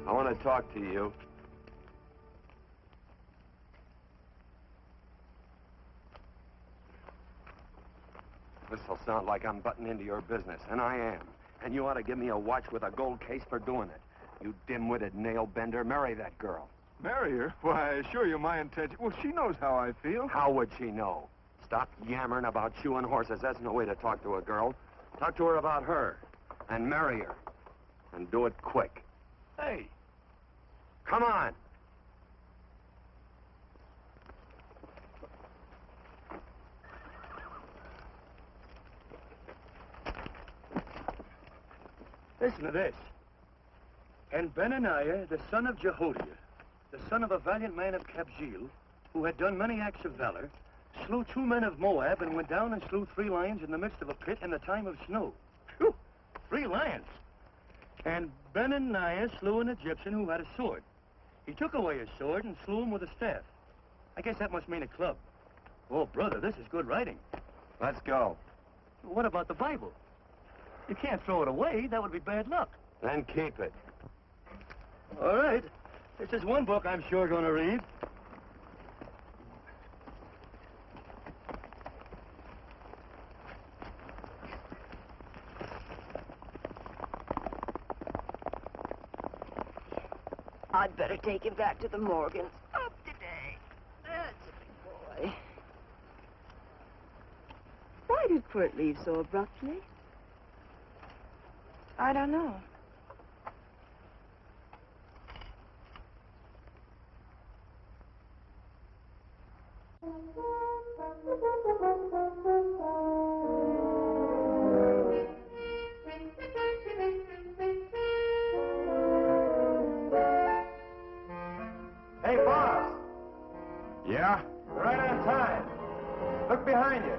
I want to talk to you. This'll sound like I'm butting into your business, and I am. And you ought to give me a watch with a gold case for doing it. You dim-witted nail-bender, marry that girl. Marry her? Why, I assure you my intention... Well, she knows how I feel. How would she know? Stop yammering about shoeing horses. That's no way to talk to a girl. Talk to her about her, and marry her. And do it quick. Hey. Come on. Listen to this. And Benaniah, the son of Jehoiada, the son of a valiant man of Kabzeel, who had done many acts of valor, slew 2 men of Moab and went down and slew 3 lions in the midst of a pit in the time of snow. Whew, 3 lions. And Benaniah slew an Egyptian who had a sword. He took away his sword and slew him with a staff. I guess that must mean a club. Oh, brother, this is good writing. Let's go. What about the Bible? You can't throw it away. That would be bad luck. Then keep it. All right. This is one book I'm sure going to read. I'd better take him back to the Morgans. Up today. That's a big boy. Why did Quirt leave so abruptly? I don't know. Hey, boss. Yeah? Right on time. Look behind you.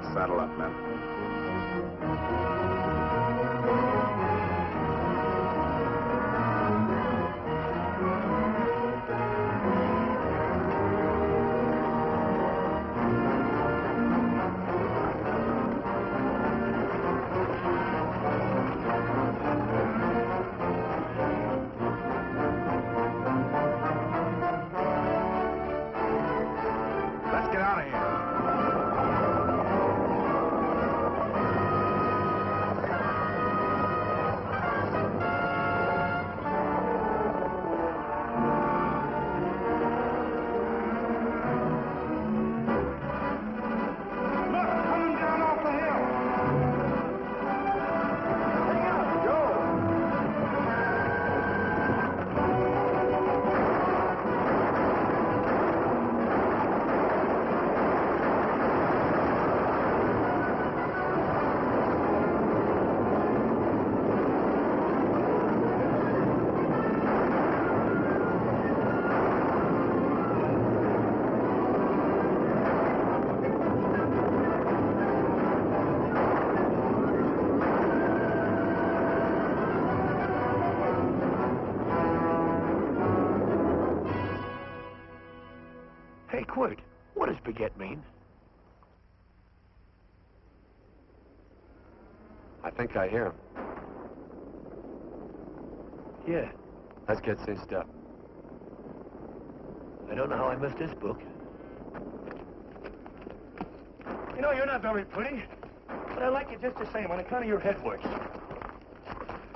Let's saddle up, men. Let's get out of here. Hey, Quirt, what does baguette mean? I think I hear him. Yeah, Let's get cinched up. I don't know how I missed this book. You know, you're not very pretty, but I like you just the same on account of your head works.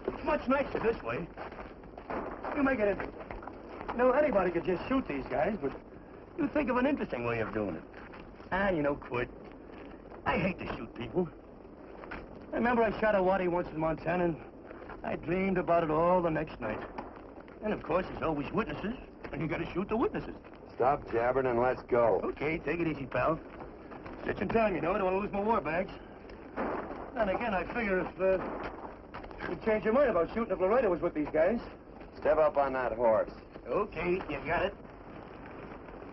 It's much nicer this way. You make it interesting. You know, anybody could just shoot these guys, but you think of an interesting way of doing it. And you know, Quirt, I hate to shoot people. I remember I shot a waddy once in Montana, and I dreamed about it all the next night. And of course, there's always witnesses, and you gotta shoot the witnesses. Stop jabbering and let's go. Okay, take it easy, pal. Stitching time, you know. I don't want to lose my war bags. And again, I figure if you'd change your mind about shooting if Laredo was with these guys. Step up on that horse. Okay, you got it.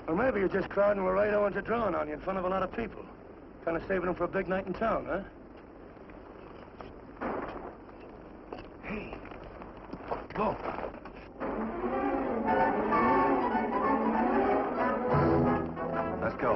Or maybe you're just crowding Laredo into drawing on you in front of a lot of people. Kind of saving them for a big night in town, huh? Hey, go. Let's go.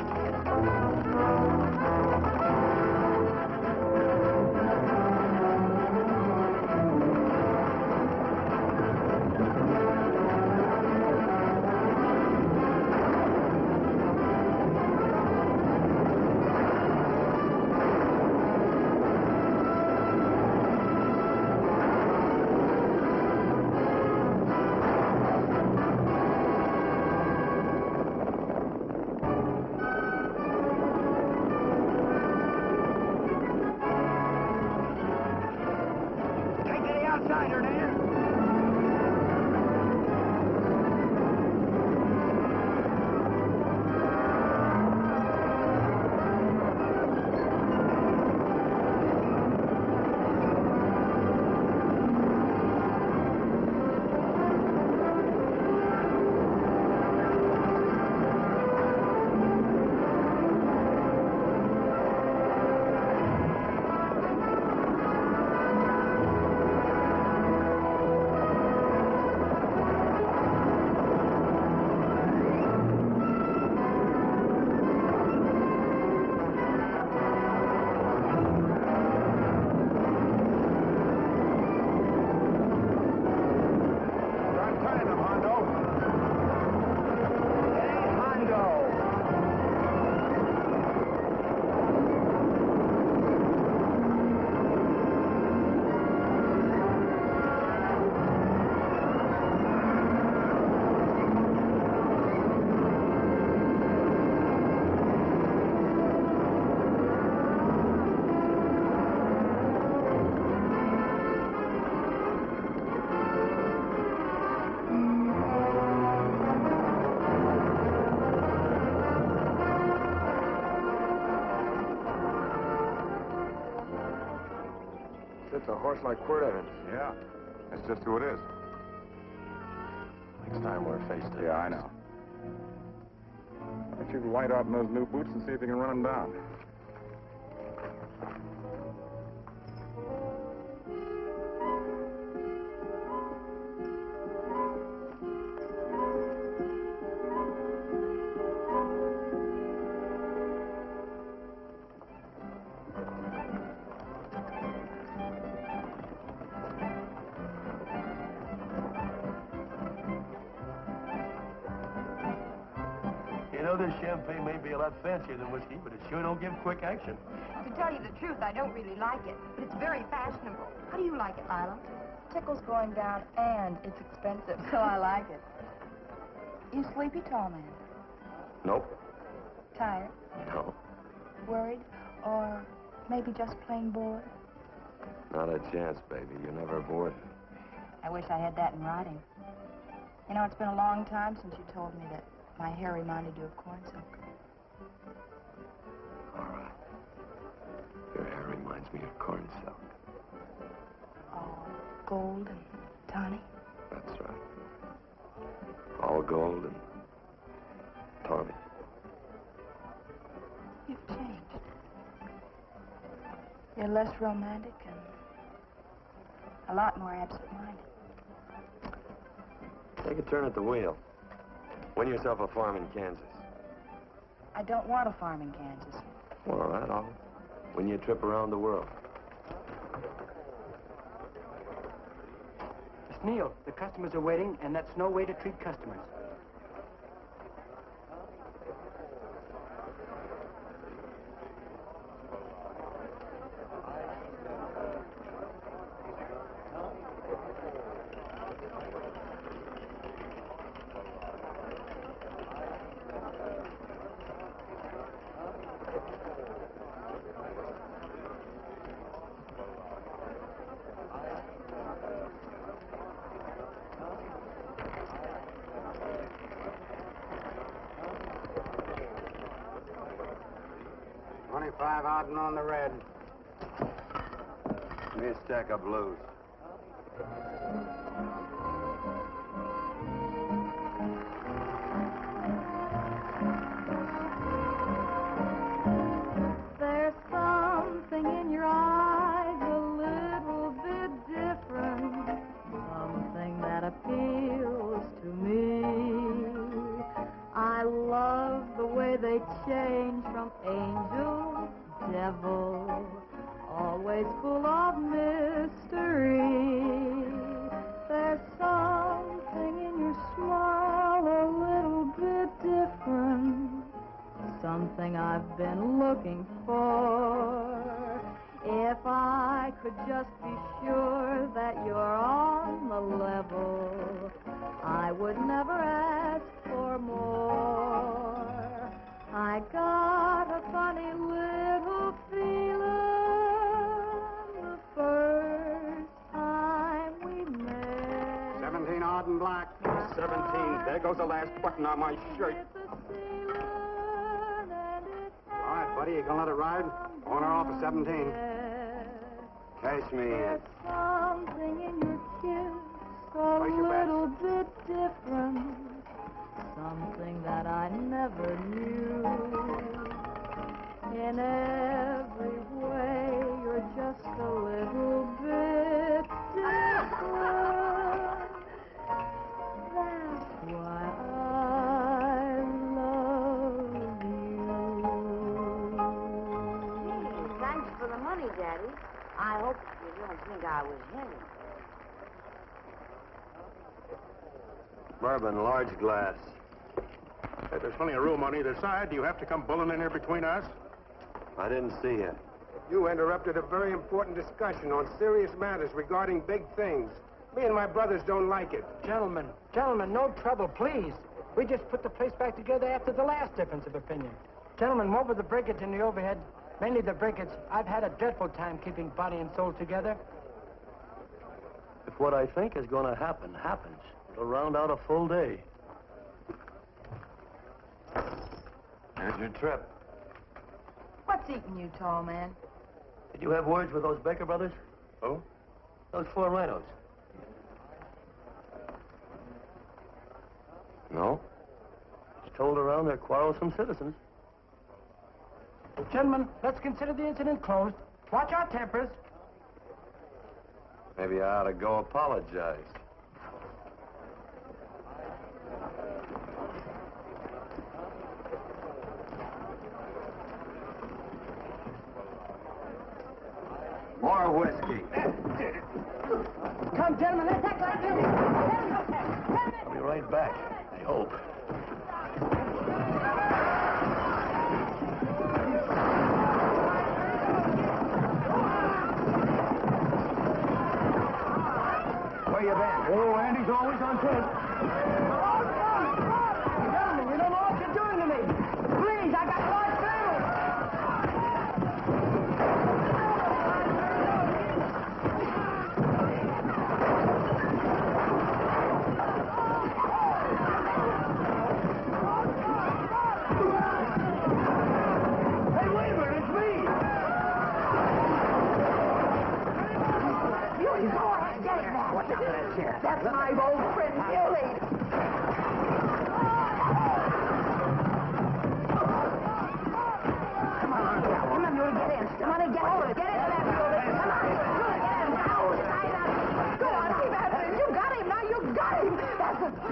It's a horse like Quirt Evans. Yeah, that's just who it is. Next time we're face to face. Yeah, I know. Why don't you light out in those new boots and see if you can run him down? know, this champagne may be a lot fancier than whiskey, but it sure don't give quick action. To tell you the truth, I don't really like it, but it's very fashionable. How do you like it, Lila? Tickle's going down, and it's expensive, so I like it. You sleepy, tall man? Nope. Tired? No. Worried? Or maybe just plain bored? Not a chance, baby. You're never bored. I wish I had that in writing. You know, it's been a long time since you told me that my hair reminded you of corn silk. All right. Your hair reminds me of corn silk. All gold and tawny? That's right. All gold and tawny. You've changed. You're less romantic and a lot more absent-minded. Take a turn at the wheel. Win yourself a farm in Kansas. I don't want a farm in Kansas. Well, all right, I'll win you a trip around the world. Miss Neal, the customers are waiting, and that's no way to treat customers. Out and on the red. Give me a stack of blues. There's something in your eyes a little bit different, something that appeals to me. I love the way they change from angel devil, always full of mystery. There's something in your smile a little bit different, something I've been looking for. If I could just be sure that you're on the level, I would never ask for more. I got a funny little feeling the first time we met. 17 odd and black. 17. There goes the last button on my shirt. All right, buddy, you gonna let it ride? On or off of 17. Cash me in. Something in your kiss a little bit different, something that I never knew. In every way, you're just a little bit different. That's why I love you. Thanks for the money, Daddy. I hope you don't think I was him. Bourbon, large glass. Hey, there's plenty of room on either side. Do you have to come bulling in here between us? I didn't see you. You interrupted a very important discussion on serious matters regarding big things. Me and my brothers don't like it. Gentlemen, no trouble, please. We just put the place back together after the last difference of opinion. Gentlemen, what with the breakage and the overhead, mainly the breakage, I've had a dreadful time keeping body and soul together. If what I think is going to happen happens, it'll round out a full day. Here's your trip. What's eating you, tall man? Did you have words with those Baker brothers? Who? Those 4 rhinos. No. It's told around they're quarrelsome citizens. Gentlemen, let's consider the incident closed. Watch our tempers. Maybe I ought to go apologize. More whiskey. Come, gentlemen, let's act like you. I'll be right back, I hope. That's my old friend, Billy. Come on, Muley, get in. Come on and get hold of it. Get into that building. Come on, Muley, get in. Now, sign up. Go on, keep at it. You got him. Now you got him.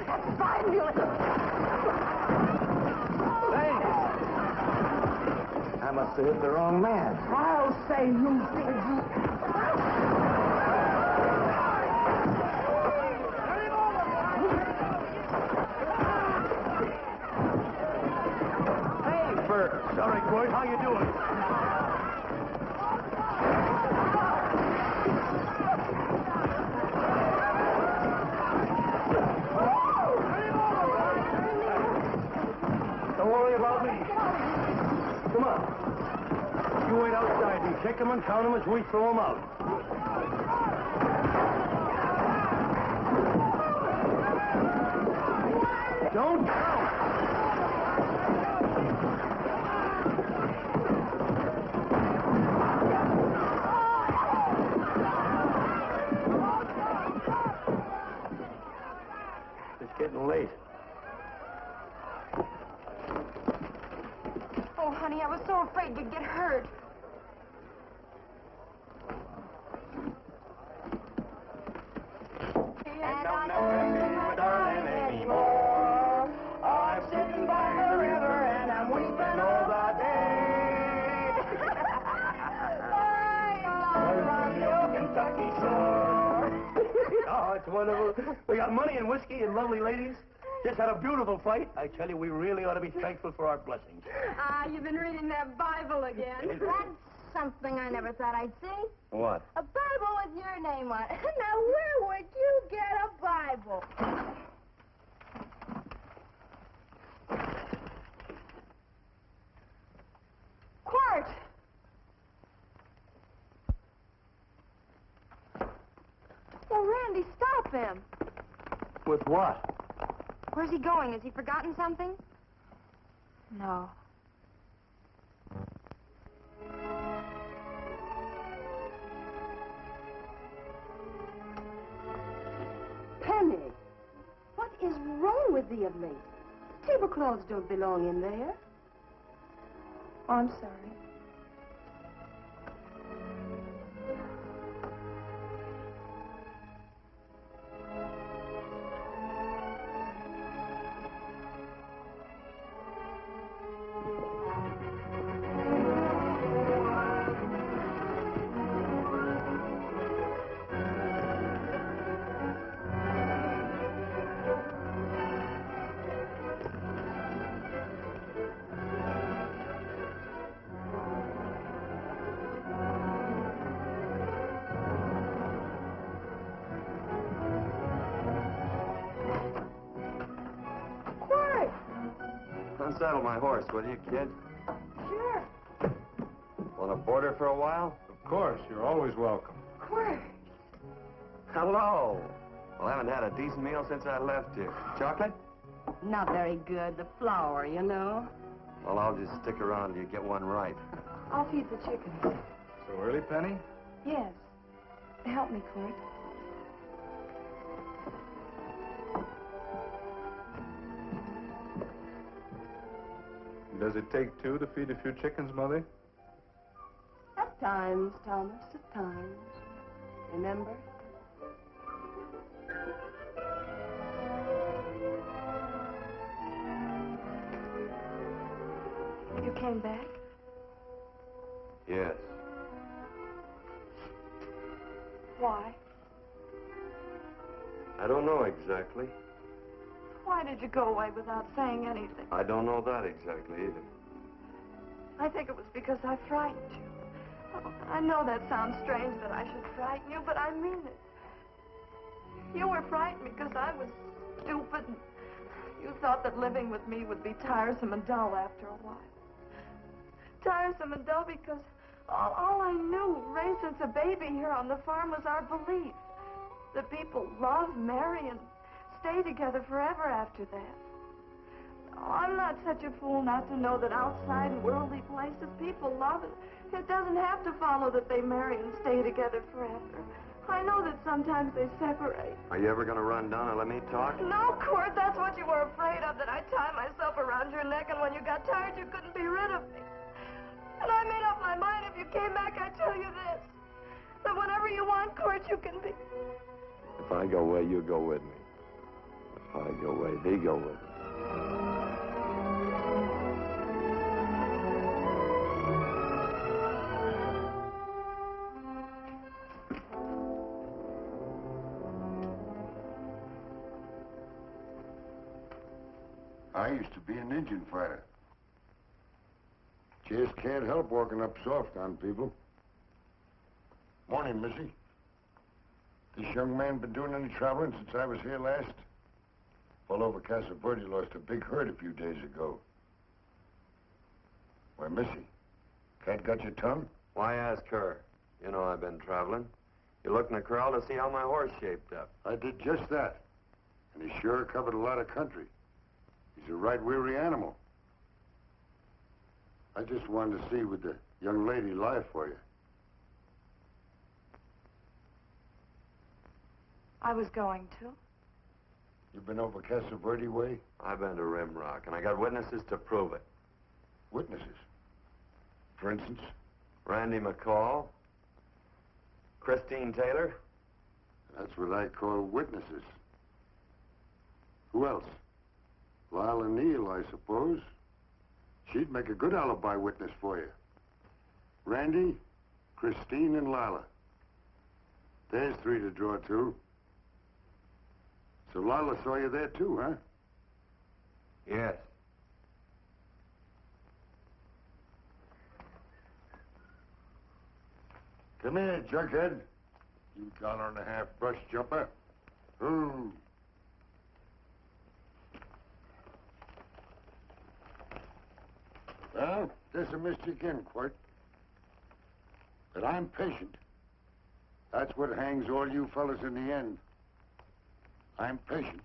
That's fine, Muley. Thanks. I must have hit the wrong man. I'll say you did. Hey, Bert. Sorry, Quirt. How you doing? Don't worry about me. Come on. You wait outside. We check them and count them as we throw them out. Don't count. It's getting late. Oh, honey, I was so afraid you'd get hurt. And I'm not missing my darling anymore. I'm sitting by the river and I'm weeping all the day. From your Kentucky shore. Oh, it's wonderful. We got money and whiskey and lovely ladies. Just had a beautiful fight. I tell you, we really ought to be thankful for our blessings. Ah, you've been reading that Bible again. That's something I never thought I'd see. What? A Bible with your name on it. Now, where would you get a Bible? Quirt! Well, Randy, stop him. With what? Where's he going? Has he forgotten something? No. Penny, what is wrong with thee of late? Tablecloths don't belong in there. Oh, I'm sorry. Unsaddle my horse, will you, kid? Sure. Want to board her for a while? Of course, you're always welcome. Quirt. Hello. Well, I haven't had a decent meal since I left here. Chocolate? Not very good. The flour, you know. Well, I'll just stick around till you get one right. I'll feed the chickens. So early, Penny? Yes. Help me, Quirt. Does it take two to feed a few chickens, Mother? At times, Thomas, at times. Remember? You came back? Yes. Why? I don't know exactly. Why did you go away without saying anything? I don't know that exactly either. I think it was because I frightened you. Oh, I know that sounds strange that I should frighten you, but I mean it. You were frightened because I was stupid. And you thought that living with me would be tiresome and dull after a while. Tiresome and dull because all I knew, raised since a baby here on the farm, was our belief that people love, marry, and stay together forever after that. Oh, I'm not such a fool not to know that outside in worldly places people love, and it doesn't have to follow that they marry and stay together forever. I know that sometimes they separate. Are you ever going to run down and let me talk? No, Quirt, that's what you were afraid of, that I'd tie myself around your neck, and when you got tired, you couldn't be rid of me. And I made up my mind, if you came back, I'd tell you this, that whenever you want, Quirt, you can be. If I go away, you go with me. If I go away, they go with me. I used to be an Indian fighter. Just can't help walking up soft on people. Morning, Missy. This young man been doing any traveling since I was here last? All over Casa Verde lost a big herd a few days ago. Why, Missy, cat got your tongue? Why ask her? You know I've been traveling. You looked in the corral to see how my horse shaped up. I did just that. And he sure covered a lot of country. He's a right weary animal. I just wanted to see would the young lady lie for you. I was going to. You been over Casa Verde way? I've been to Rimrock, and I got witnesses to prove it. Witnesses? For instance? Randy McCall, Christine Taylor. That's what I call witnesses. Who else? Lila Neal, I suppose. She'd make a good alibi witness for you. Randy, Christine, and Lila. There's three to draw to. So Lila saw you there too, huh? Yes. Come here, junkhead. You $1.50 brush jumper. Ooh. Well, there's a missed you again, Quirt. But I'm patient. That's what hangs all you fellas in the end. I'm patient.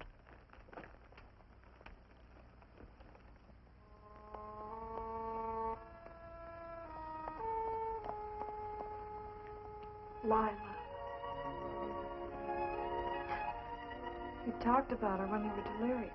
Lila. You talked about her when you were delirious.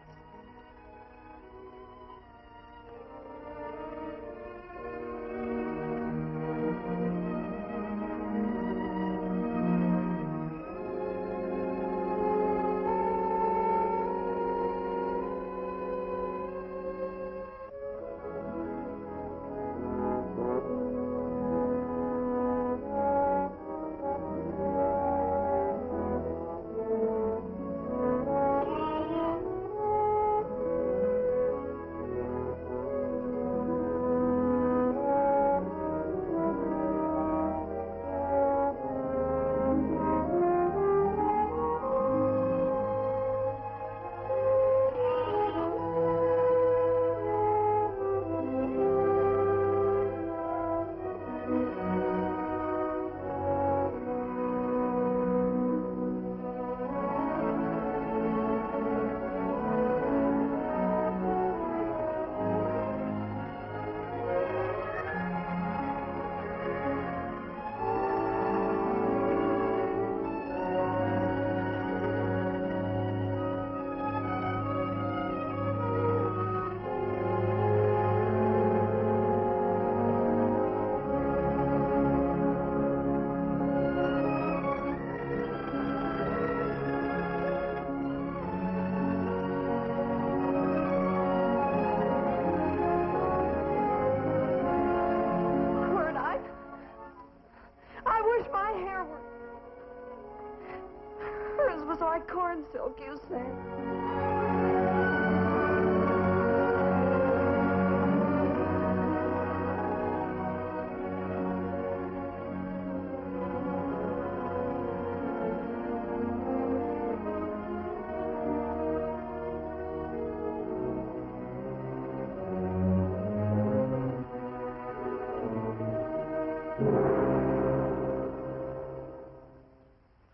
Like corn silk, you say.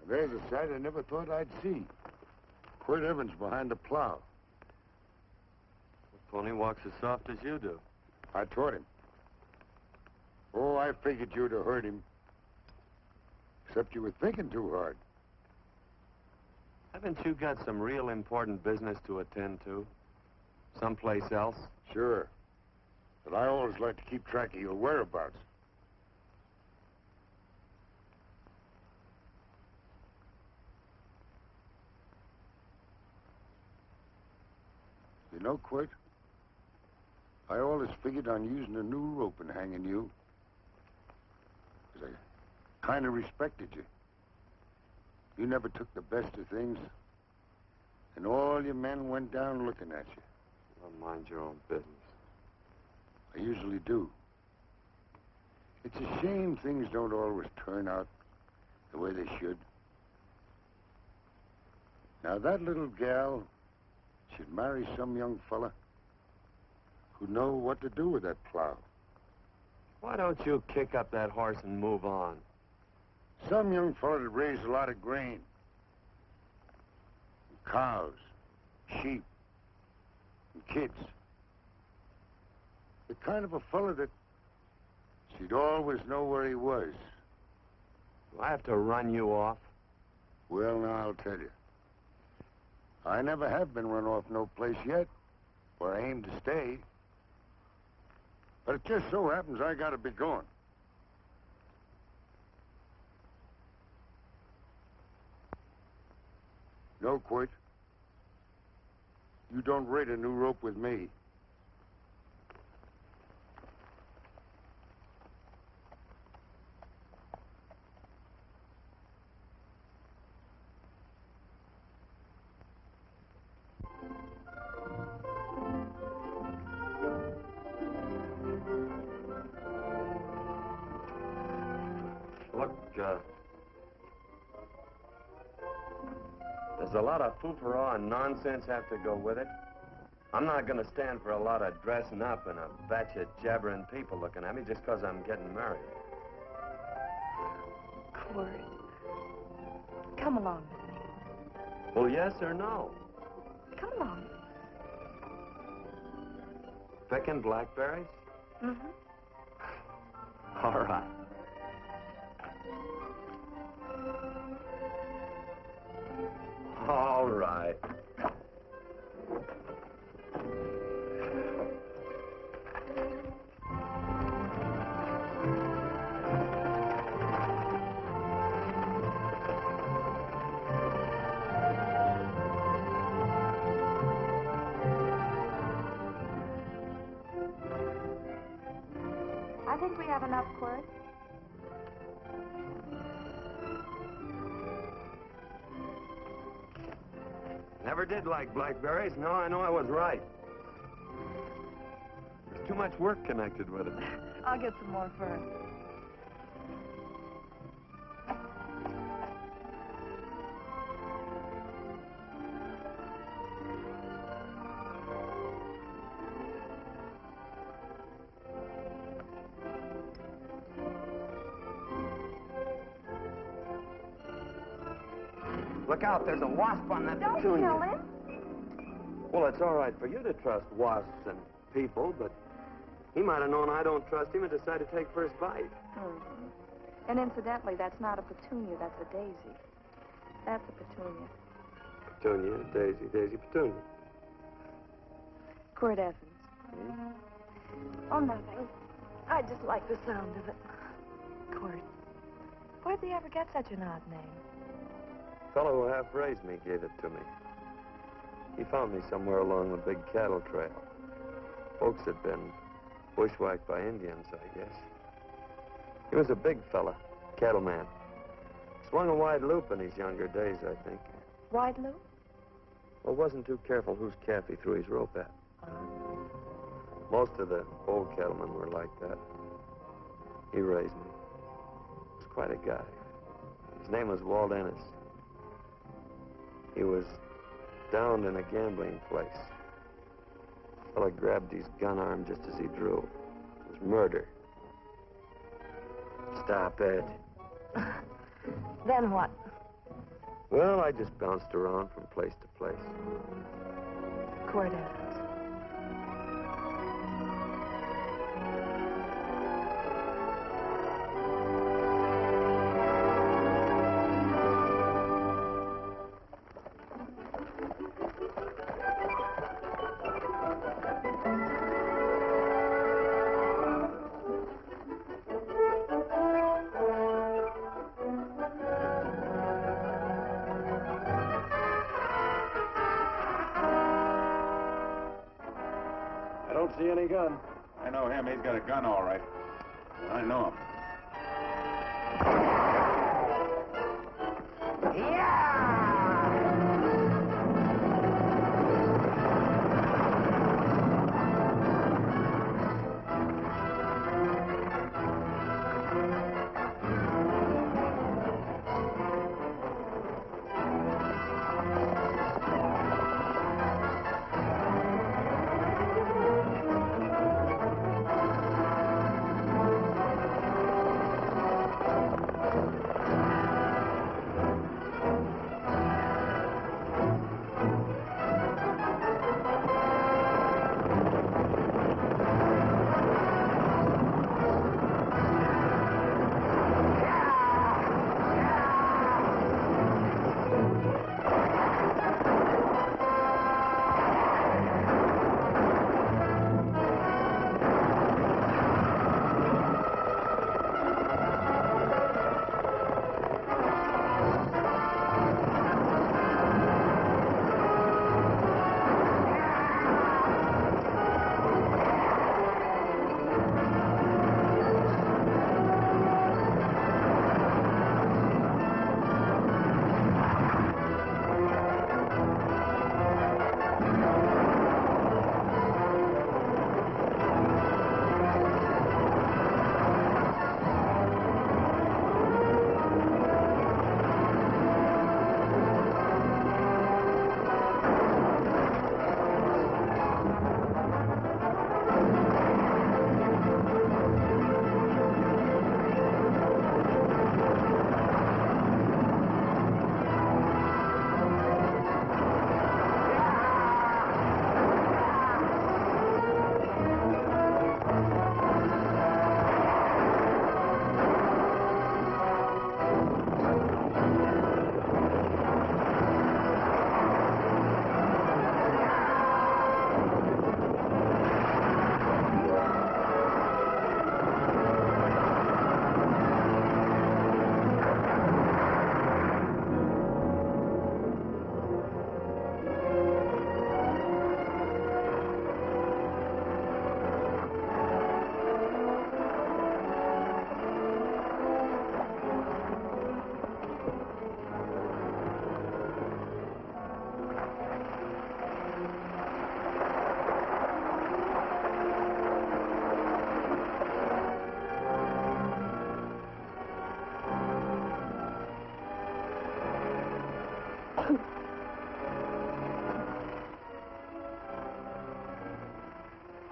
There's a sight I never thought I'd see. Quirt Evans behind the plow. The pony walks as soft as you do. I taught him. Oh, I figured you'd have heard him. Except you were thinking too hard. Haven't you got some real important business to attend to? Someplace else? Sure. But I always like to keep track of your whereabouts. You know, Quirt, I always figured on using a new rope and hanging you. 'Cause I kind of respected you. You never took the best of things, and all your men went down looking at you. Well, mind your own business. I usually do. It's a shame things don't always turn out the way they should. Now, that little gal should marry some young fella who'd know what to do with that plow. Why don't you kick up that horse and move on? Some young fella that raised a lot of grain. And cows, sheep, and kids. The kind of a fella that she'd always know where he was. Do I have to run you off? Well, now, I'll tell you. I never have been run off no place yet, where I aim to stay. But it just so happens I gotta be going. No, Quirt. You don't raid a new rope with me. Look, there's a lot of foo-for-all and nonsense have to go with it. I'm not going to stand for a lot of dressing up and a batch of jabbering people looking at me just because I'm getting married. Quirt, come along with me. Well, yes or no? Come along. Picking blackberries? Mm-hmm. All right. All right. I think we have enough, Quirt. Never did like blackberries. No, I know I was right. There's too much work connected with it. I'll get some more first. Look out, there's a wasp on that Don't petunia. kill him. Well, it's all right for you to trust wasps and people, but he might have known I don't trust him and decided to take first bite. Mm-hmm. And incidentally, that's not a petunia, that's a daisy. That's a petunia. Petunia, daisy, daisy, petunia. Quirt Evans. Hmm? Oh, nothing. I just like the sound of it. Quirt. Where'd they ever get such an odd name? The fellow who half-raised me gave it to me. He found me somewhere along the big cattle trail. Folks had been bushwhacked by Indians, I guess. He was a big fella, cattleman. Swung a wide loop in his younger days, I think. Wide loop? Well, wasn't too careful whose calf he threw his rope at. Most of the old cattlemen were like that. He raised me. He was quite a guy. His name was Walt Ennis. He was downed in a gambling place. The fella grabbed his gun arm just as he drew. It was murder. Stop it. Then what? Well, I just bounced around from place to place. Quirt Evans. gun. I know him. He's got a gun, all right. I know him.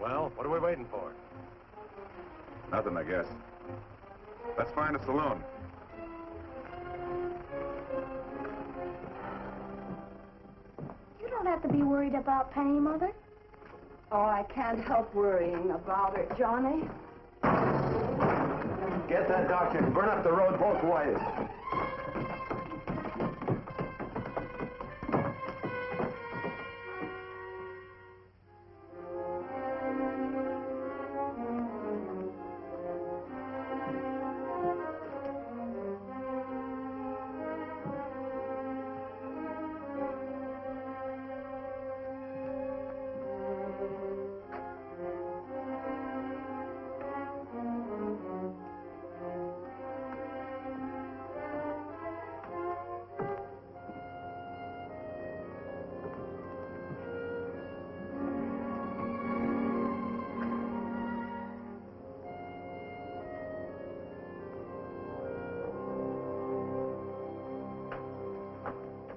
Well, what are we waiting for? Nothing, I guess. Let's find a saloon. You don't have to be worried about Penny, Mother. Oh, I can't help worrying about her, Johnny. Get that doctor and burn up the road both ways.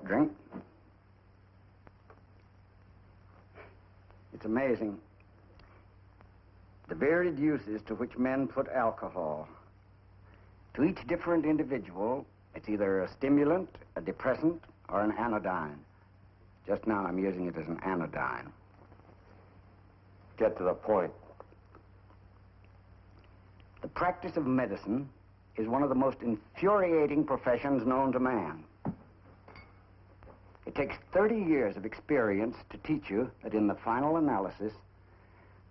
Drink? It's amazing. The varied uses to which men put alcohol. To each different individual, it's either a stimulant, a depressant, or an anodyne. Just now I'm using it as an anodyne. Get to the point. The practice of medicine is one of the most infuriating professions known to man. It takes 30 years of experience to teach you that in the final analysis,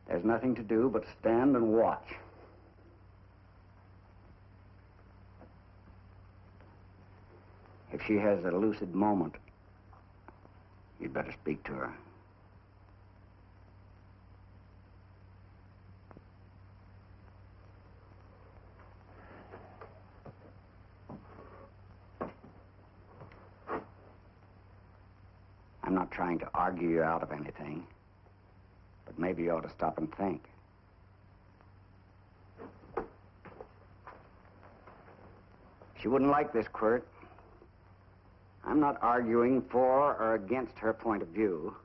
there's nothing to do but stand and watch. If she has a lucid moment, you'd better speak to her. I'm not trying to argue you out of anything, but maybe you ought to stop and think. She wouldn't like this, Quirt. I'm not arguing for or against her point of view,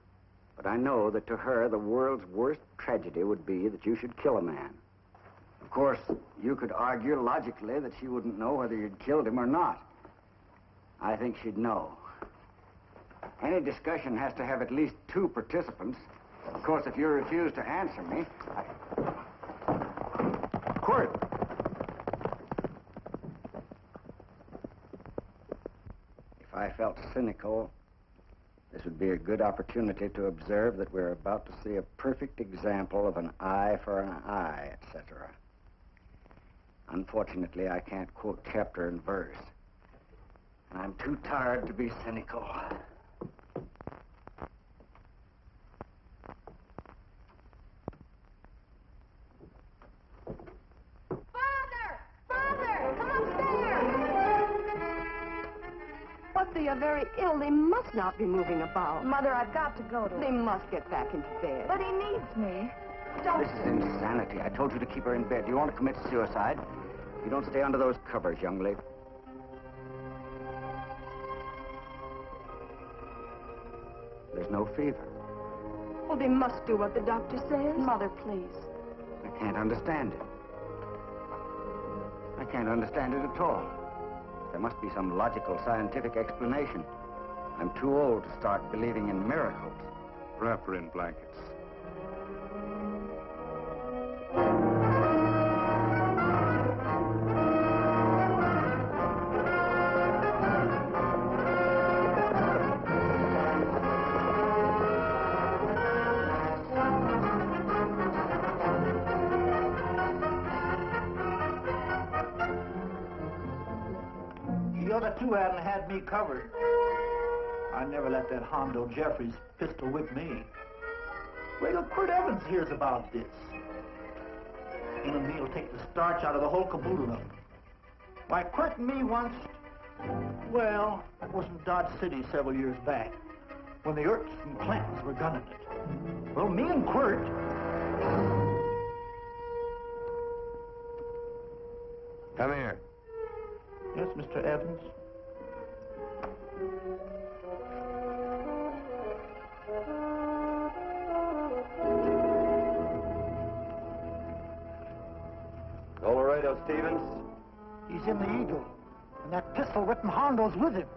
but I know that to her, the world's worst tragedy would be that you should kill a man. Of course, you could argue logically that she wouldn't know whether you'd killed him or not. I think she'd know. Any discussion has to have at least two participants. Of course, if you refuse to answer me, Quirt! If I felt cynical, this would be a good opportunity to observe that we're about to see a perfect example of an eye for an eye, etc. Unfortunately, I can't quote chapter and verse. And I'm too tired to be cynical. What, they are very ill. They must not be moving about. Mother, I've got to go to They must get back into bed. But he needs me. Don't. This is insanity. I told you to keep her in bed. Do you want to commit suicide? You don't stay under those covers, young lady. There's no fever. Well, they must do what the doctor says. Mother, please. I can't understand it. I can't understand it at all. There must be some logical, scientific explanation. I'm too old to start believing in miracles. Wrap her in blankets. The other two hadn't had me covered. I never let that Hondo Jeffries pistol whip me. Wait till Quirt Evans hears about this. Him and me'll take the starch out of the whole caboodle of it. Why, Quirt and me once, well, that was in Dodge City several years back, when the Erts and Clintons were gunning it. Well, me and Quirt... Come here. Yes, Mr. Evans? Colorado Stevens? He's in the Eagle, and that pistol-whipping Hondo's with him.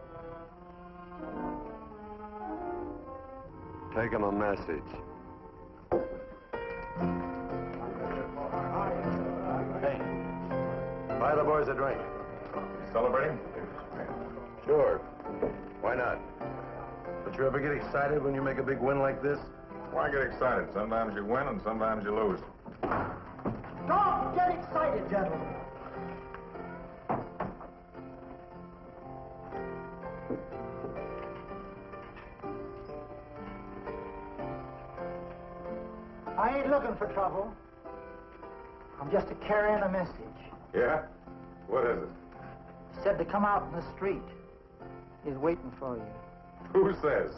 Take him a message. Hey, buy the boys a drink. Celebrating? Sure. Why not? Don't you ever get excited when you make a big win like this? Why get excited? Sometimes you win and sometimes you lose. Don't get excited, gentlemen. I ain't looking for trouble. I'm just carrying a message. Yeah? What is it? Said to come out in the street. He's waiting for you. Who says?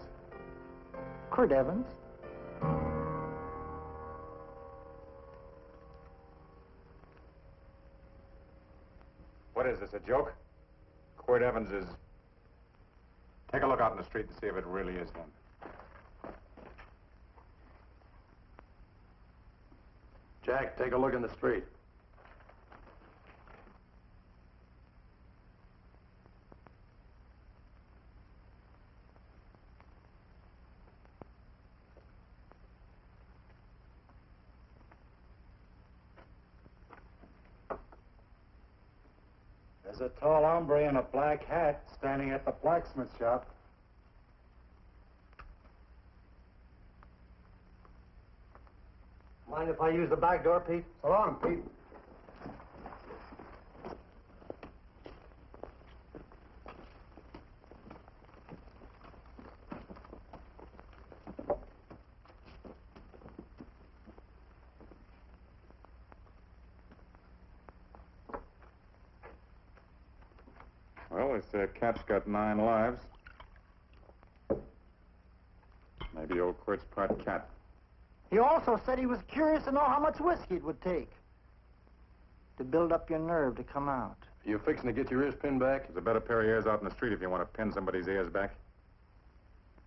Quirt Evans. What is this, a joke? Quirt Evans is... Take a look out in the street and see if it really is him. Jack, take a look in the street. There's a tall hombre in a black hat standing at the blacksmith shop. Mind if I use the back door, Pete? So long, Pete. Well, this cat's got 9 lives. Quirt's part cat. He also said he was curious to know how much whiskey it would take to build up your nerve to come out. You fixing to get your ears pinned back? There's a better pair of ears out in the street if you want to pin somebody's ears back.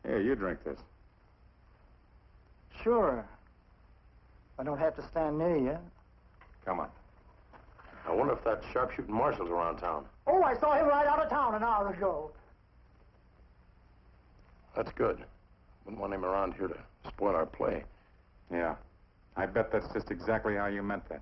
Here, you drink this. Sure. I don't have to stand near you. Come on. I wonder if that sharpshooting marshal's around town. Oh, I saw him ride out of town an hour ago. That's good. Wouldn't want him around here to spoil our play. Yeah. I bet that's just exactly how you meant that.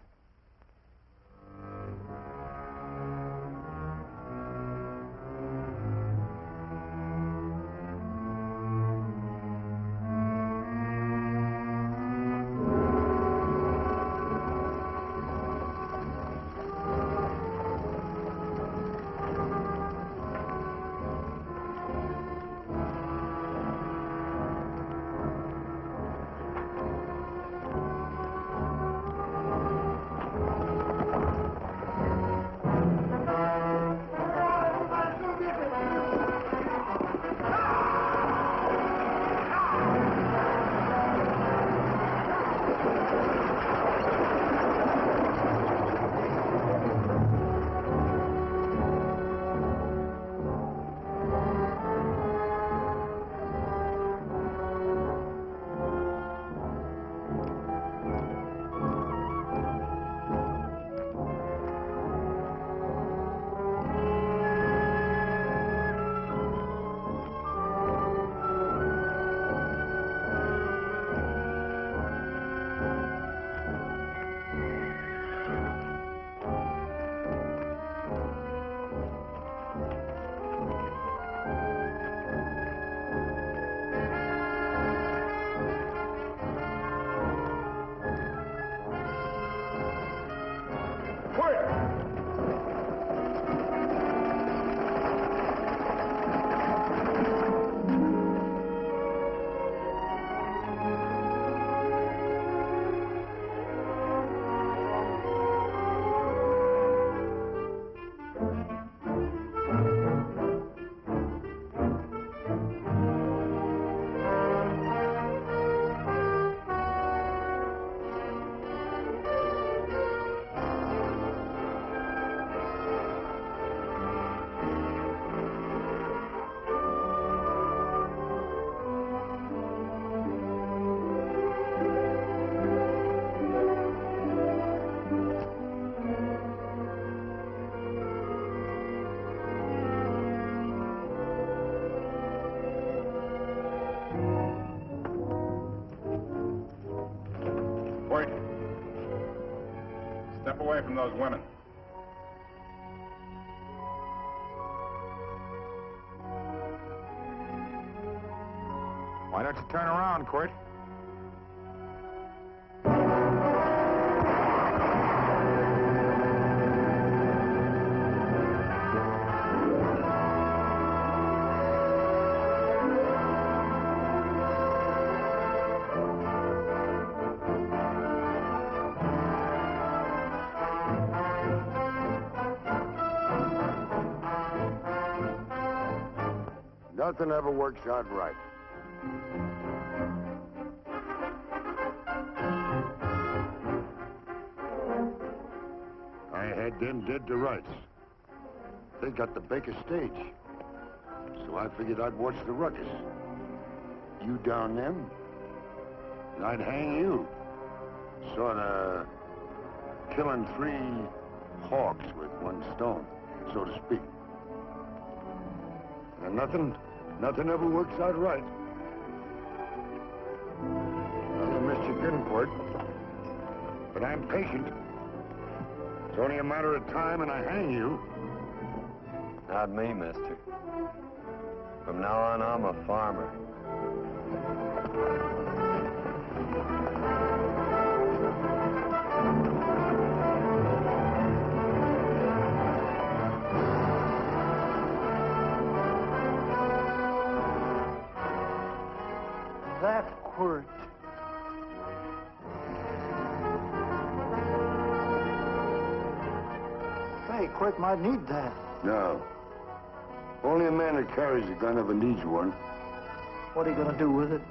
Step away from those women. Why don't you turn around, Quirt? Nothing ever works out right. I had them dead to rights. They got the Baker stage. So I figured I'd watch the ruckus. You down them, and I'd hang you. Sorta killing three hawks with one stone, so to speak. And nothing ever works out right. Well, I missed you good, Quirt. But I'm patient. It's only a matter of time and I hang you. Not me, mister. From now on, I'm a farmer. That Quirt. Say, Quirt might need that. No. Only a man that carries a gun ever needs one. What are you going to do with it?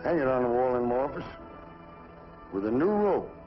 Hang it on the wall in my office with a new rope.